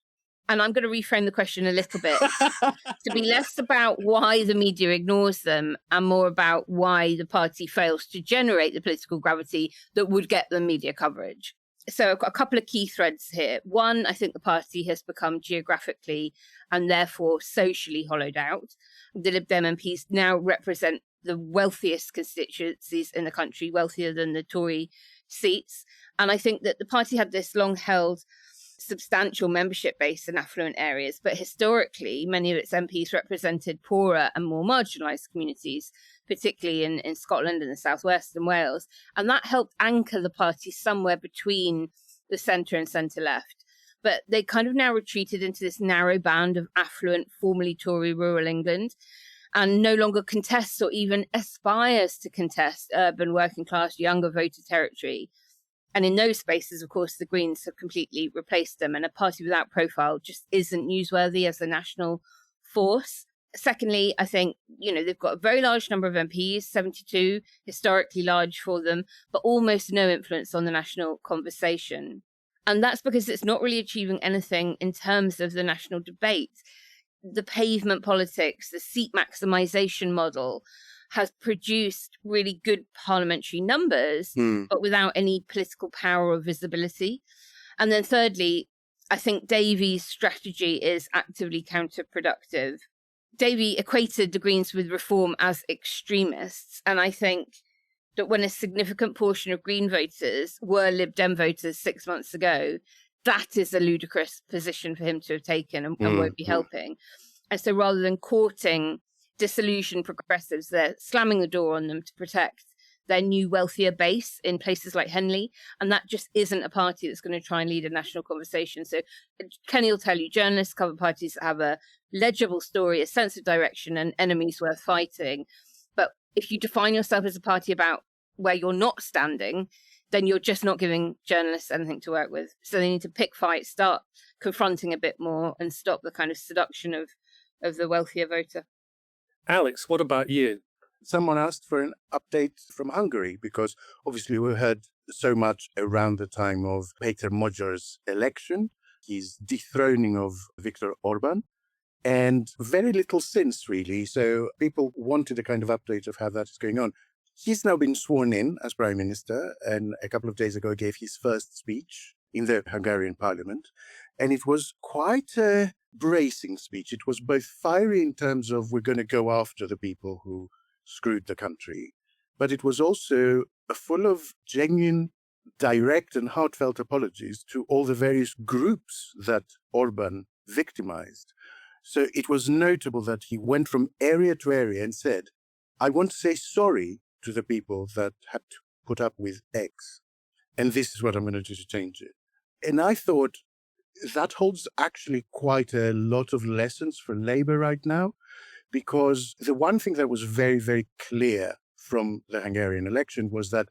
And I'm going to reframe the question a little bit to be less about why the media ignores them and more about why the party fails to generate the political gravity that would get them media coverage. So I've got a couple of key threads here. One, I think the party has become geographically and therefore socially hollowed out. The Lib Dem MPs now represent the wealthiest constituencies in the country, wealthier than the Tory seats. And I think that the party had this long-held substantial membership base in affluent areas, but historically, many of its MPs represented poorer and more marginalised communities, particularly in Scotland and the southwest and Wales. And that helped anchor the party somewhere between the centre and centre-left. But they kind of now retreated into this narrow band of affluent, formerly Tory rural England, and no longer contests or even aspires to contest urban, working-class, younger voter territory. And in those spaces, of course, the Greens have completely replaced them, and a party without profile just isn't newsworthy as a national force. Secondly, I think, they've got a very large number of MPs, 72, historically large for them, but almost no influence on the national conversation. And that's because it's not really achieving anything in terms of the national debate. The pavement politics, the seat maximisation model has produced really good parliamentary numbers, but without any political power or visibility. And then thirdly, I think Davy's strategy is actively counterproductive. Davy equated the Greens with reform as extremists. And I think that when a significant portion of Green voters were Lib Dem voters 6 months ago, that is a ludicrous position for him to have taken and won't be helping. And so rather than courting disillusioned progressives, they're slamming the door on them to protect their new wealthier base in places like Henley. And that just isn't a party that's going to try and lead a national conversation. So Kenny will tell you, journalists cover parties that have a legible story, a sense of direction, and enemies worth fighting. But if you define yourself as a party about where you're not standing, then you're just not giving journalists anything to work with. So they need to pick fights, start confronting a bit more, and stop the kind of seduction of the wealthier voter.
Alex, what about you?
Someone asked for an update from Hungary because obviously we heard so much around the time of Peter Magyar's election, his dethroning of Viktor Orban, and very little since really. So people wanted a kind of update of how that is going on. He's now been sworn in as Prime Minister and a couple of days ago gave his first speech in the Hungarian parliament. And it was quite a bracing speech. It was both fiery in terms of we're going to go after the people who screwed the country, but it was also full of genuine, direct and heartfelt apologies to all the various groups that Orban victimized. So it was notable that he went from area to area and said, I want to say sorry to the people that had to put up with X, and this is what I'm going to do to change it. And I thought that holds actually quite a lot of lessons for Labour right now, because the one thing that was very, very clear from the Hungarian election was that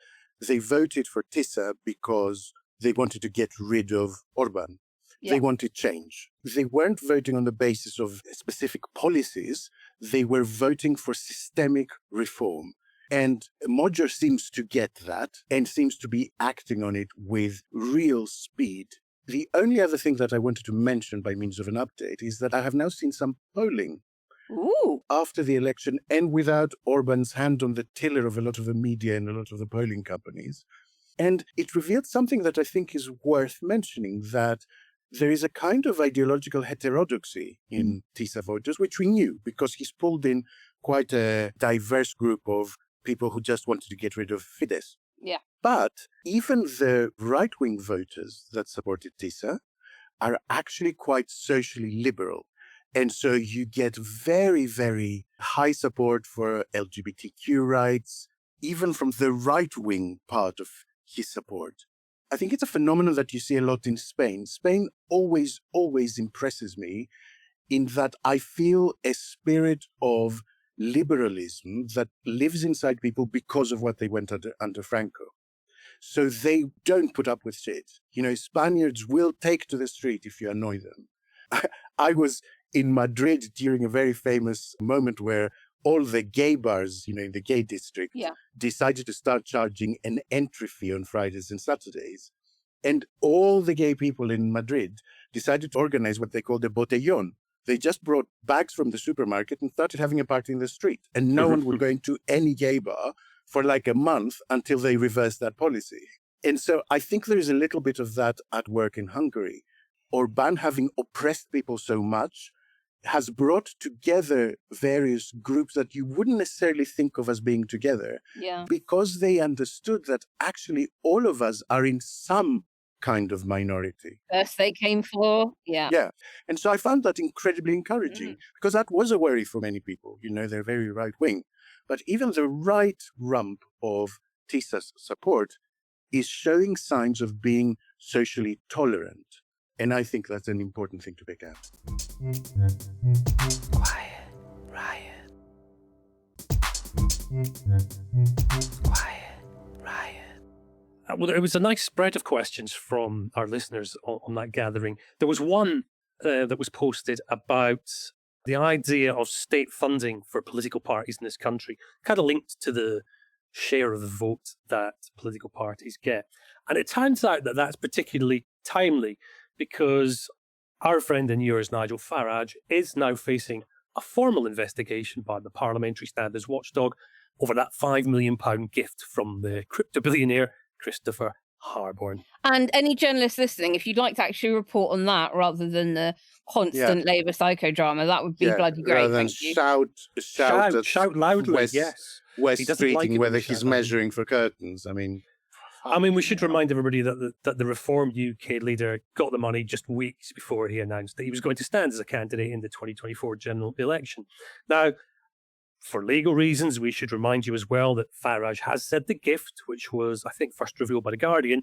they voted for Tisza because they wanted to get rid of Orban. Yeah. They wanted change. They weren't voting on the basis of specific policies. They were voting for systemic reform. And Magyar seems to get that and seems to be acting on it with real speed. The only other thing that I wanted to mention by means of an update is that I have now seen some polling after the election and without Orban's hand on the tiller of a lot of the media and a lot of the polling companies. And it revealed something that I think is worth mentioning, that there is a kind of ideological heterodoxy in TISA voters, which we knew because he's pulled in quite a diverse group of people who just wanted to get rid of Fidesz.
Yeah.
But even the right-wing voters that supported TISA are actually quite socially liberal. And so you get very, very high support for LGBTQ rights, even from the right-wing part of his support. I think it's a phenomenon that you see a lot in Spain. Spain always impresses me in that I feel a spirit of liberalism that lives inside people because of what they went under Franco. So they don't put up with shit. Spaniards will take to the street if you annoy them. I was in Madrid during a very famous moment where all the gay bars, in the gay district, decided to start charging an entry fee on Fridays and Saturdays. And all the gay people in Madrid decided to organize what they called a botellón. They just brought bags from the supermarket and started having a party in the street. And no one would go into any gay bar for like a month until they reversed that policy. And so I think there is a little bit of that at work in Hungary. Orbán, having oppressed people so much, has brought together various groups that you wouldn't necessarily think of as being together, because they understood that actually all of us are in some kind of minority.
First they came for,
Yeah. And so I found that incredibly encouraging, because that was a worry for many people. They're very right-wing. But even the right rump of TISA's support is showing signs of being socially tolerant. And I think that's an important thing to pick out.
Quiet, riot. Quiet, riot.
Well, it was a nice spread of questions from our listeners on that gathering. There was one that was posted about the idea of state funding for political parties in this country, kind of linked to the share of the vote that political parties get. And it turns out that that's particularly timely because our friend and yours, Nigel Farage, is now facing a formal investigation by the Parliamentary Standards Watchdog over that £5 million gift from the crypto billionaire Christopher Harborne.
And any journalists listening, if you'd like to actually report on that rather than the constant Labour psychodrama, that would be bloody great.
Rather than
shout loudly,
West Streeting
like
whether he's measuring for curtains. I mean,
we should remind everybody that the Reform UK leader got the money just weeks before he announced that he was going to stand as a candidate in the 2024 general election. Now, for legal reasons, we should remind you as well that Farage has said the gift, which was, I think, first revealed by The Guardian,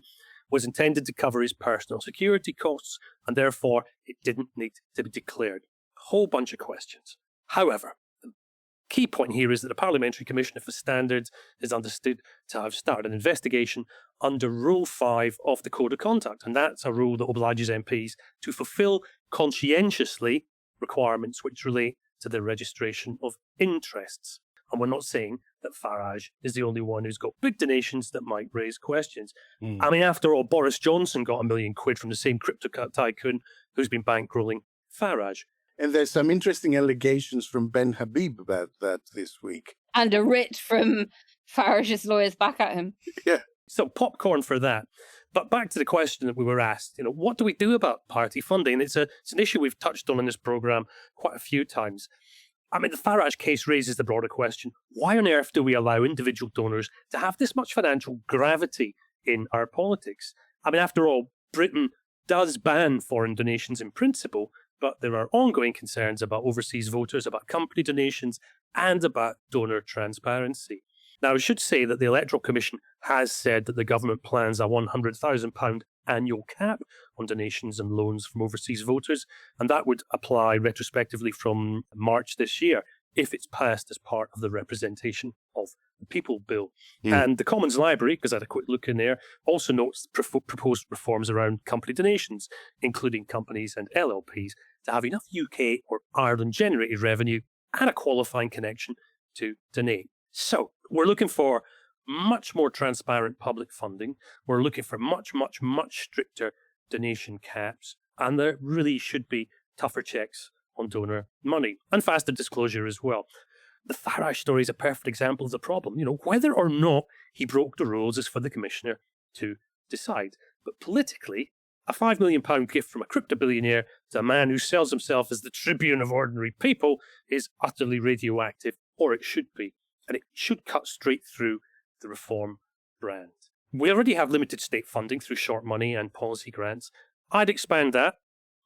was intended to cover his personal security costs, and therefore it didn't need to be declared. A whole bunch of questions. However, the key point here is that the Parliamentary Commissioner for Standards is understood to have started an investigation under Rule 5 of the Code of Conduct, and that's a rule that obliges MPs to fulfil conscientiously requirements which relate to the registration of interests. And we're not saying that Farage is the only one who's got big donations that might raise questions. After all, Boris Johnson got £1 million from the same crypto tycoon who's been bankrolling Farage.
And there's some interesting allegations from Ben Habib about that this week.
And a writ from Farage's lawyers back at him.
Yeah.
So popcorn for that. But back to the question that we were asked, what do we do about party funding? It's an issue we've touched on in this programme quite a few times. The Farage case raises the broader question, why on earth do we allow individual donors to have this much financial gravity in our politics? After all, Britain does ban foreign donations in principle, but there are ongoing concerns about overseas voters, about company donations, and about donor transparency. Now, I should say that the Electoral Commission has said that the government plans a £100,000 annual cap on donations and loans from overseas voters, and that would apply retrospectively from March this year if it's passed as part of the Representation of the People Bill. And the Commons Library, because I had a quick look in there, also notes proposed reforms around company donations, including companies and LLPs, to have enough UK or Ireland-generated revenue and a qualifying connection to donate. So we're looking for much more transparent public funding. We're looking for much, much, much stricter donation caps. And there really should be tougher checks on donor money and faster disclosure as well. The Farage story is a perfect example of the problem. Whether or not he broke the rules is for the Commissioner to decide. But politically, A £5 million gift from a crypto-billionaire to a man who sells himself as the tribune of ordinary people is utterly radioactive, or it should be, and it should cut straight through the reform brand. We already have limited state funding through short money and policy grants. I'd expand that,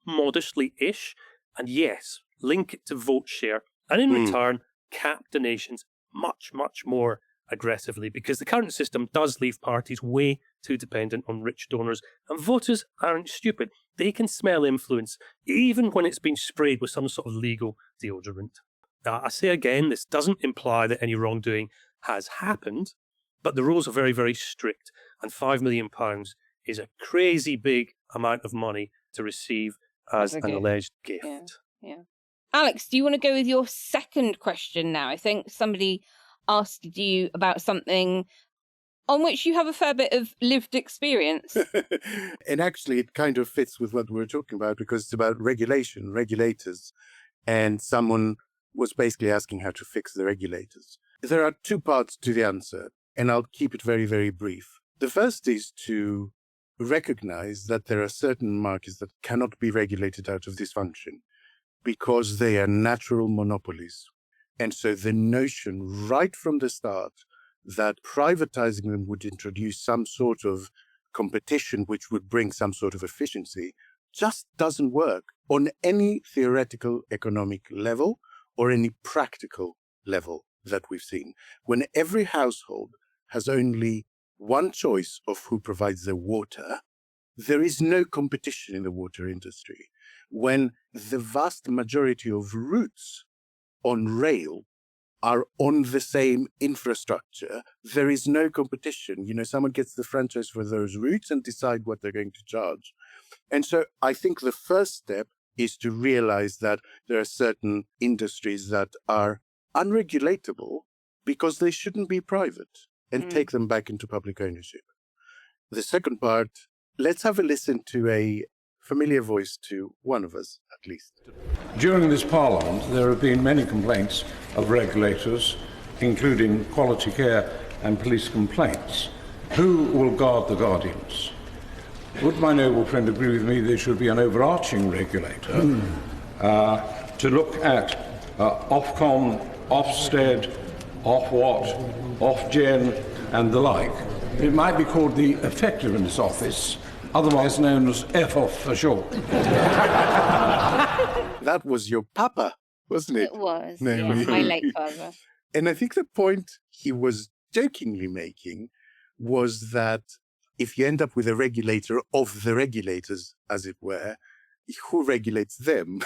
modestly-ish, and yes, link it to vote share, and in return, cap donations much, much more aggressively, because the current system does leave parties way too dependent on rich donors, and voters aren't stupid. They can smell influence, even when it's been sprayed with some sort of legal deodorant. Now, I say again, this doesn't imply that any wrongdoing has happened, but the rules are very, very strict, and £5 million is a crazy big amount of money to receive as an alleged gift.
Yeah. Alex, do you want to go with your second question now? I think somebody asked you about something on which you have a fair bit of lived experience.
And actually, it kind of fits with what we're talking about, because it's about regulation, regulators. And someone was basically asking how to fix the regulators. There are two parts to the answer, and I'll keep it very, very brief. The first is to recognize that there are certain markets that cannot be regulated out of dysfunction because they are natural monopolies. And so the notion right from the start that privatizing them would introduce some sort of competition which would bring some sort of efficiency just doesn't work on any theoretical economic level or any practical level that we've seen. When every household has only one choice of who provides the water, there is no competition in the water industry. When the vast majority of routes on rail are on the same infrastructure, there is no competition. You know, someone gets the franchise for those routes and decide what they're going to charge. And so I think the first step is to realize that there are certain industries that are unregulatable because they shouldn't be private, and take them back into public ownership. The second part, let's have a listen to a familiar voice to one of us, at least.
During this Parliament, there have been many complaints of regulators, including quality care and police complaints. Who will guard the guardians? Would my noble friend agree with me there should be an overarching regulator to look at Ofcom, Ofsted, Ofwat, Ofgen, and the like? It might be called the Effectiveness Office, otherwise known as FOF for short.
That was your papa, wasn't it?
It was,
Naomi.
yeah, my late father.
And I think the point he was jokingly making was that if you end up with a regulator of the regulators, as it were, who regulates them?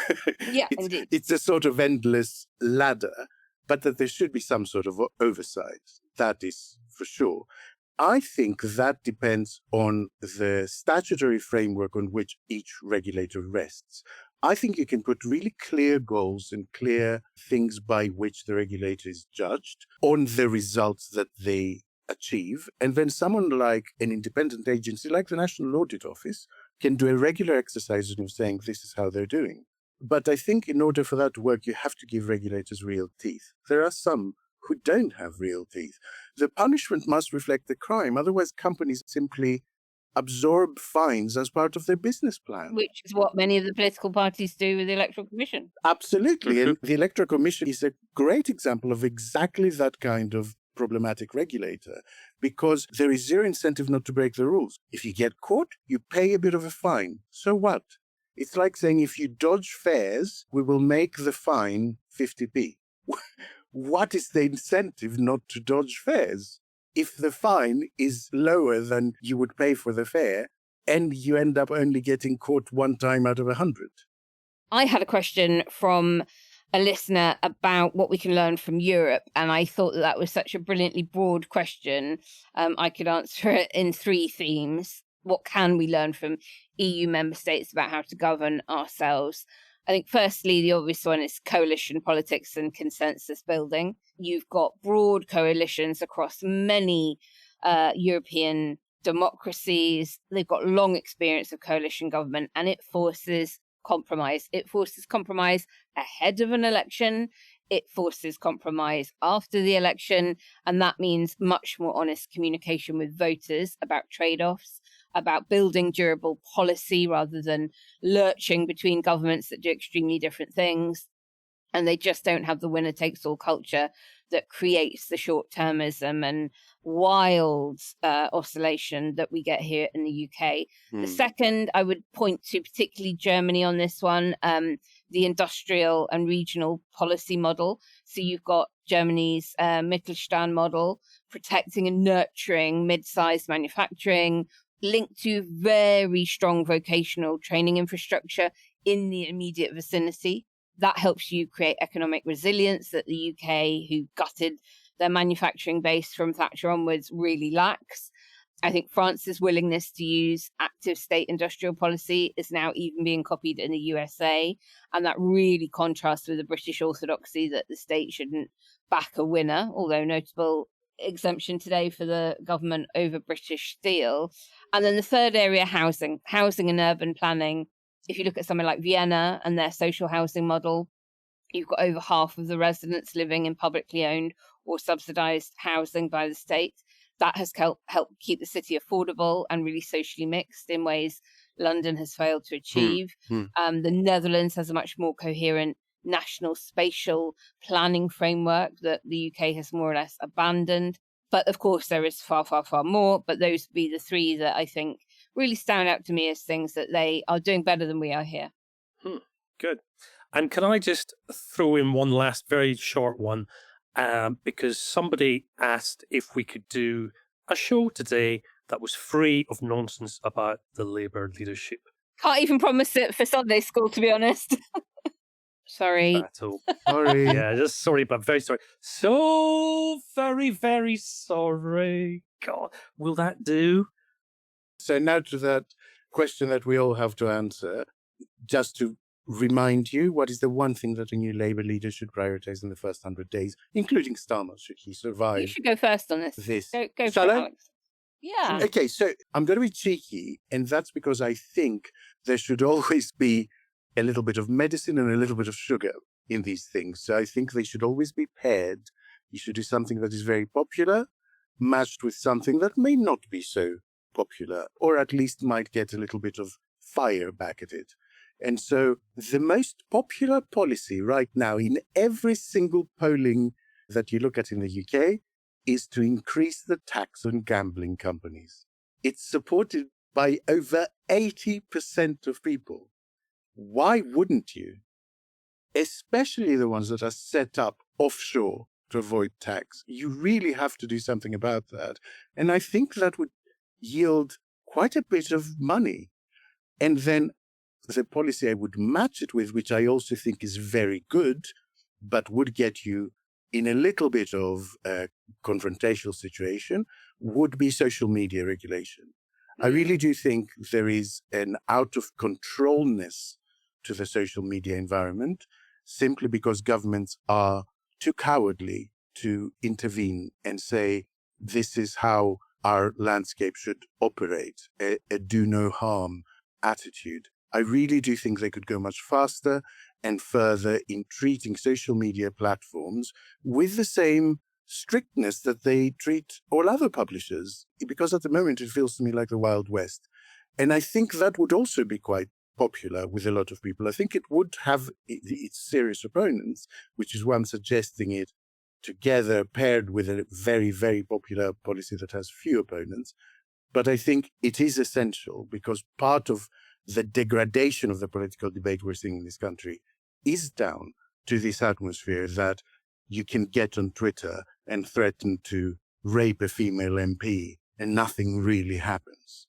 Yeah, indeed.
It's a sort of endless ladder, but that there should be some sort of oversight. That is for sure. I think that depends on the statutory framework on which each regulator rests. I think you can put really clear goals and clear things by which the regulator is judged on the results that they achieve. And then someone like an independent agency like the National Audit Office can do a regular exercise of saying this is how they're doing. But I think in order for that to work, you have to give regulators real teeth. There are some who don't have real teeth. The punishment must reflect the crime. Otherwise, companies simply absorb fines as part of their business plan.
Which is what many of the political parties do with the Electoral Commission.
Absolutely. And the Electoral Commission is a great example of exactly that kind of problematic regulator, because there is zero incentive not to break the rules. If you get caught, you pay a bit of a fine. So what? It's like saying if you dodge fares, we will make the fine 50p. What is the incentive not to dodge fares? If the fine is lower than you would pay for the fare, and you end up only getting caught one time out of 100.
I had a question from a listener about what we can learn from Europe, and I thought that was such a brilliantly broad question. I could answer it in 3 themes. What can we learn from EU member states about how to govern ourselves? I think firstly, the obvious one is coalition politics and consensus building. You've got broad coalitions across many European democracies. They've got long experience of coalition government, and it forces compromise. It forces compromise ahead of an election. It forces compromise after the election. And that means much more honest communication with voters about trade-offs. about building durable policy rather than lurching between governments that do extremely different things. And they just don't have the winner-takes-all culture that creates the short-termism and wild oscillation that we get here in the UK. The second, I would point to particularly Germany on this one, the industrial and regional policy model. So you've got Germany's Mittelstand model, protecting and nurturing mid-sized manufacturing, linked to very strong vocational training infrastructure in the immediate vicinity. That helps you create economic resilience that the UK, who gutted their manufacturing base from Thatcher onwards, really lacks. I think France's willingness to use active state industrial policy is now even being copied in the USA. And that really contrasts with the British orthodoxy that the state shouldn't back a winner, although notable exemption today for the government over British Steel. And then the third area, housing and urban planning. If you look at somewhere like Vienna and their social housing model, you've got over half of the residents living in publicly owned or subsidized housing by the state. That has helped keep the city affordable and really socially mixed in ways London has failed to achieve. The Netherlands has a much more coherent national spatial planning framework that the UK has more or less abandoned. But of course, there is far, far, far more. But those would be the three that I think really stand out to me as things that they are doing better than we are here.
Good. And can I just throw in one last very short one? Because somebody asked if we could do a show today that was free of nonsense about the Labour leadership.
Can't even promise it for Sunday school, to be honest. Sorry.
At all. Sorry. Yeah, just sorry, but very sorry. So very, very sorry. God, will that do?
So now to that question that we all have to answer, just to remind you, what is the one thing that a new Labour leader should prioritise in the first 100 days, including Starmer, should he survive?
You should go first on this. Go for it, Alex. Yeah.
Okay, so I'm going to be cheeky, and that's because I think there should always be a little bit of medicine and a little bit of sugar in these things. So I think they should always be paired. You should do something that is very popular, matched with something that may not be so popular, or at least might get a little bit of fire back at it. And so the most popular policy right now in every single polling that you look at in the UK is to increase the tax on gambling companies. It's supported by over 80% of people. Why wouldn't you? Especially the ones that are set up offshore to avoid tax. You really have to do something about that. And I think that would yield quite a bit of money. And then the policy I would match it with, which I also think is very good, but would get you in a little bit of a confrontational situation, would be social media regulation. I really do think there is an out of controlness to the social media environment, simply because governments are too cowardly to intervene and say, this is how our landscape should operate, a do no harm attitude. I really do think they could go much faster and further in treating social media platforms with the same strictness that they treat all other publishers, because at the moment it feels to me like the Wild West. And I think that would also be quite popular with a lot of people. I think it would have its serious opponents, which is why I'm suggesting it together, paired with a very, very popular policy that has few opponents. But I think it is essential, because part of the degradation of the political debate we're seeing in this country is down to this atmosphere that you can get on Twitter and threaten to rape a female MP and nothing really happens.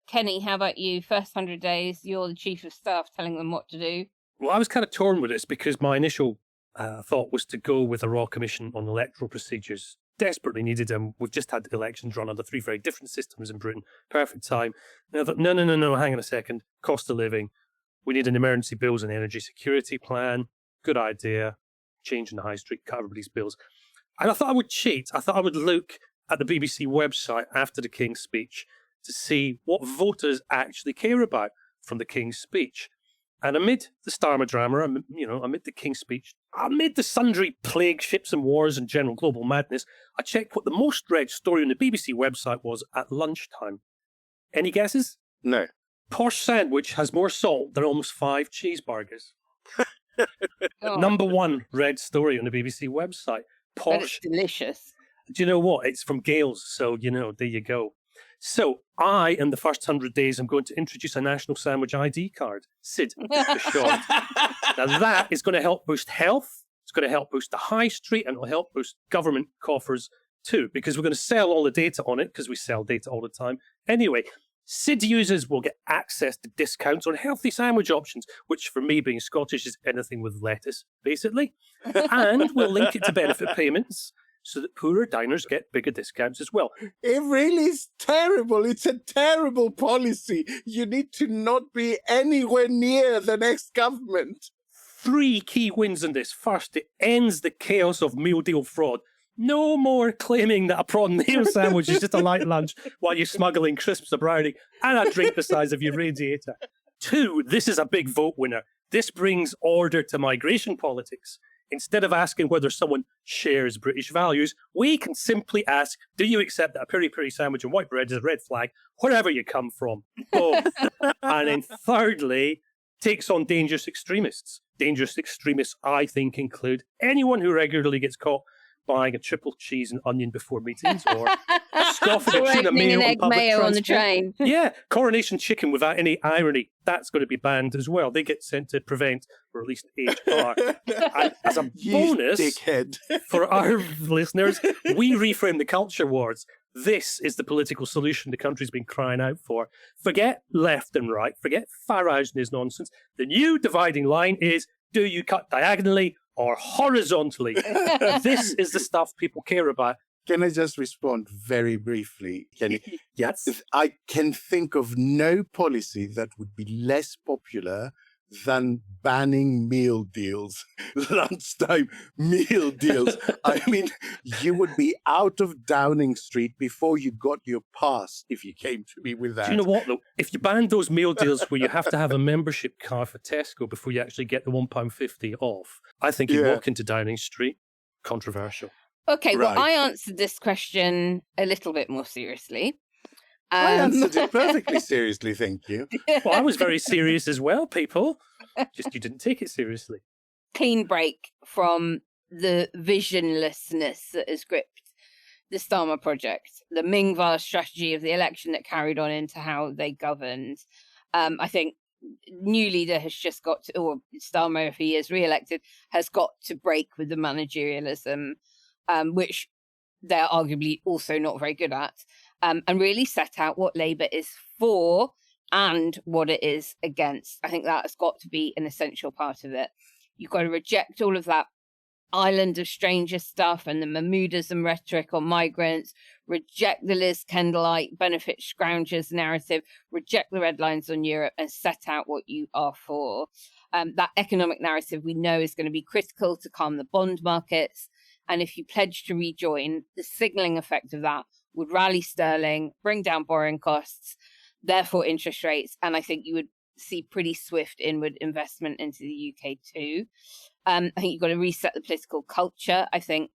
Kenny, how about you? First 100 days, you're the chief of staff telling them what to do.
Well, I was kind of torn with this because my initial thought was to go with a Royal Commission on electoral procedures. Desperately needed them. We've just had elections run under three very different systems in Britain. Perfect time. And I thought, no, hang on a second. Cost of living. We need an emergency bills and energy security plan. Good idea. Change in the high street, cut everybody's bills. And I thought I would cheat. I thought I would look at the BBC website after the King's speech to see what voters actually care about from the King's speech. And amid the Starmer drama, amid the King's speech, amid the sundry plague, ships and wars and general global madness, I checked what the most read story on the BBC website was at lunchtime. Any guesses?
No.
Posh sandwich has more salt than almost 5 cheeseburgers.
God.
Number 1 read story on the BBC website.
But it's
Posh.
delicious.
Do you know what? It's from Gales, so, there you go. So, I, in the first 100 days, am going to introduce a National Sandwich ID card. SID, for short. Now, that is going to help boost health, it's going to help boost the high street, and it'll help boost government coffers too, because we're going to sell all the data on it, because we sell data all the time. Anyway, SID users will get access to discounts on healthy sandwich options, which for me, being Scottish, is anything with lettuce, basically. And we'll link it to benefit payments, so that poorer diners get bigger discounts as well.
It really is terrible. It's a terrible policy. You need to not be anywhere near the next government.
3 key wins in this. First, it ends the chaos of meal deal fraud. No more claiming that a prawn meal sandwich is just a light lunch while you're smuggling crisps, a brownie, and a drink the size of your radiator. 2, this is a big vote winner. This brings order to migration politics. Instead of asking whether someone shares British values, we can simply ask, do you accept that a peri-peri sandwich and white bread is a red flag, wherever you come from? Boom. And then thirdly, takes on dangerous extremists. Dangerous extremists, I think, include anyone who regularly gets caught buying a triple cheese and onion before meetings, or scoffing at tuna mayo
an
on
egg
public
mayo on the
transport.
train.
Yeah, coronation chicken without any irony. That's going to be banned as well. They get sent to prevent, or at least HR. And as a bonus,
dickhead.
for our listeners, we reframe the culture wars. This is the political solution the country's been crying out for. Forget left and right. Forget Farage and his nonsense. The new dividing line is, do you cut diagonally or horizontally? This is the stuff people care about.
Can I just respond very briefly, Kenny?
Yes.
I can think of no policy that would be less popular than banning meal deals, lunchtime meal deals. I mean, you would be out of Downing Street before you got your pass if you came to me with that.
Do you know what, though? If you banned those meal deals where you have to have a membership card for Tesco before you actually get the £1.50 off, I think you walk into Downing Street. Controversial.
Okay,
Right.
well, I answered this question a little bit more seriously.
I answered it perfectly seriously, thank you.
Well, I was very serious as well, people. Just you didn't take it seriously.
Clean break from the visionlessness that has gripped the Starmer project, the Mingvar strategy of the election that carried on into how they governed. I think new leader has just got to, or Starmer, if he is re-elected, has got to break with the managerialism, which they're arguably also not very good at. And really set out what Labour is for and what it is against. I think that has got to be an essential part of it. You've got to reject all of that island of strangers stuff and the Mahmoudism rhetoric on migrants, reject the Liz Kendallite benefit scroungers narrative, reject the red lines on Europe, and set out what you are for. That economic narrative we know is going to be critical to calm the bond markets. And if you pledge to rejoin, the signalling effect of that would rally sterling, bring down borrowing costs, therefore interest rates, and I think you would see pretty swift inward investment into the UK too. I think you've got to reset the political culture. I think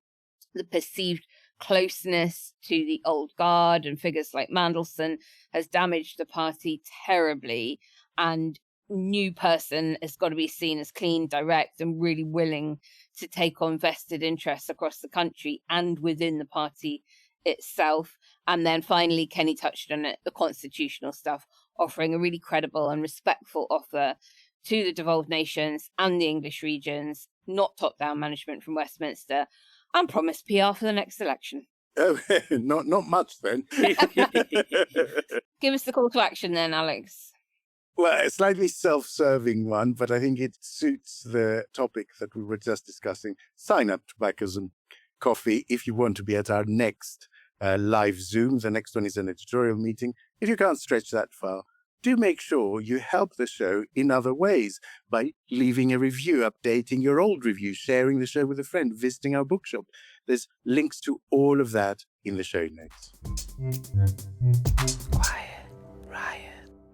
the perceived closeness to the old guard and figures like Mandelson has damaged the party terribly, and new person has got to be seen as clean, direct, and really willing to take on vested interests across the country and within the party itself. And then finally, Kenny touched on it, the constitutional stuff, offering a really credible and respectful offer to the devolved nations and the English regions, not top-down management from Westminster, and promise PR for the next election.
Oh, not much then.
Give us the call to action then, Alex.
Well, a slightly self-serving one, but I think it suits the topic that we were just discussing. Sign up to Backers and Coffee if you want to be at our next live Zoom. The next one is an editorial meeting. If you can't stretch that far, do make sure you help the show in other ways by leaving a review, updating your old review, sharing the show with a friend, visiting our bookshop. There's links to all of that in the show notes.
Riot.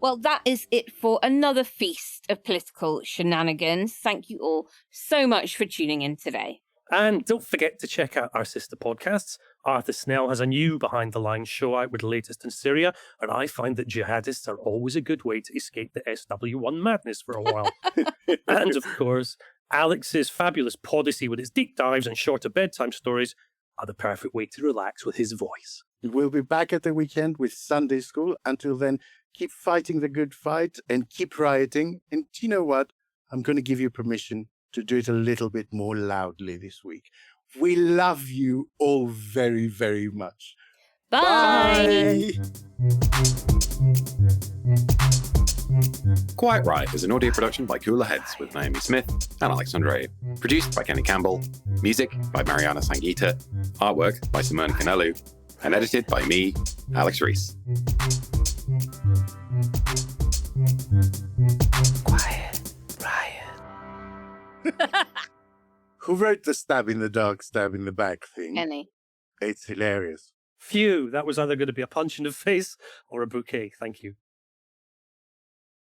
Well, that is it for another feast of political shenanigans. Thank you all so much for tuning in today.
And don't forget to check out our sister podcasts. Arthur Snell has a new Behind the Lines show out with the latest in Syria, and I find that jihadists are always a good way to escape the SW1 madness for a while. And of course, Alex's fabulous Podyssey with its deep dives and shorter bedtime stories are the perfect way to relax with his voice.
We'll be back at the weekend with Sunday school. Until then, keep fighting the good fight and keep rioting. And do you know what? I'm going to give you permission to do it a little bit more loudly this week. We love you all very, very much.
Bye.
Quiet Riot is an audio production by Cooler Heads with Naomi Smith and Andreou. Produced by Kenny Campbell. Music by Mariana Sangita. Artwork by Simone Canelu. And edited by me, Alex Reese.
Quiet Riot.
Who wrote the stab in the dark, stab in the back thing?
Kenny.
It's hilarious.
Phew, that was either going to be a punch in the face or a bouquet. Thank you.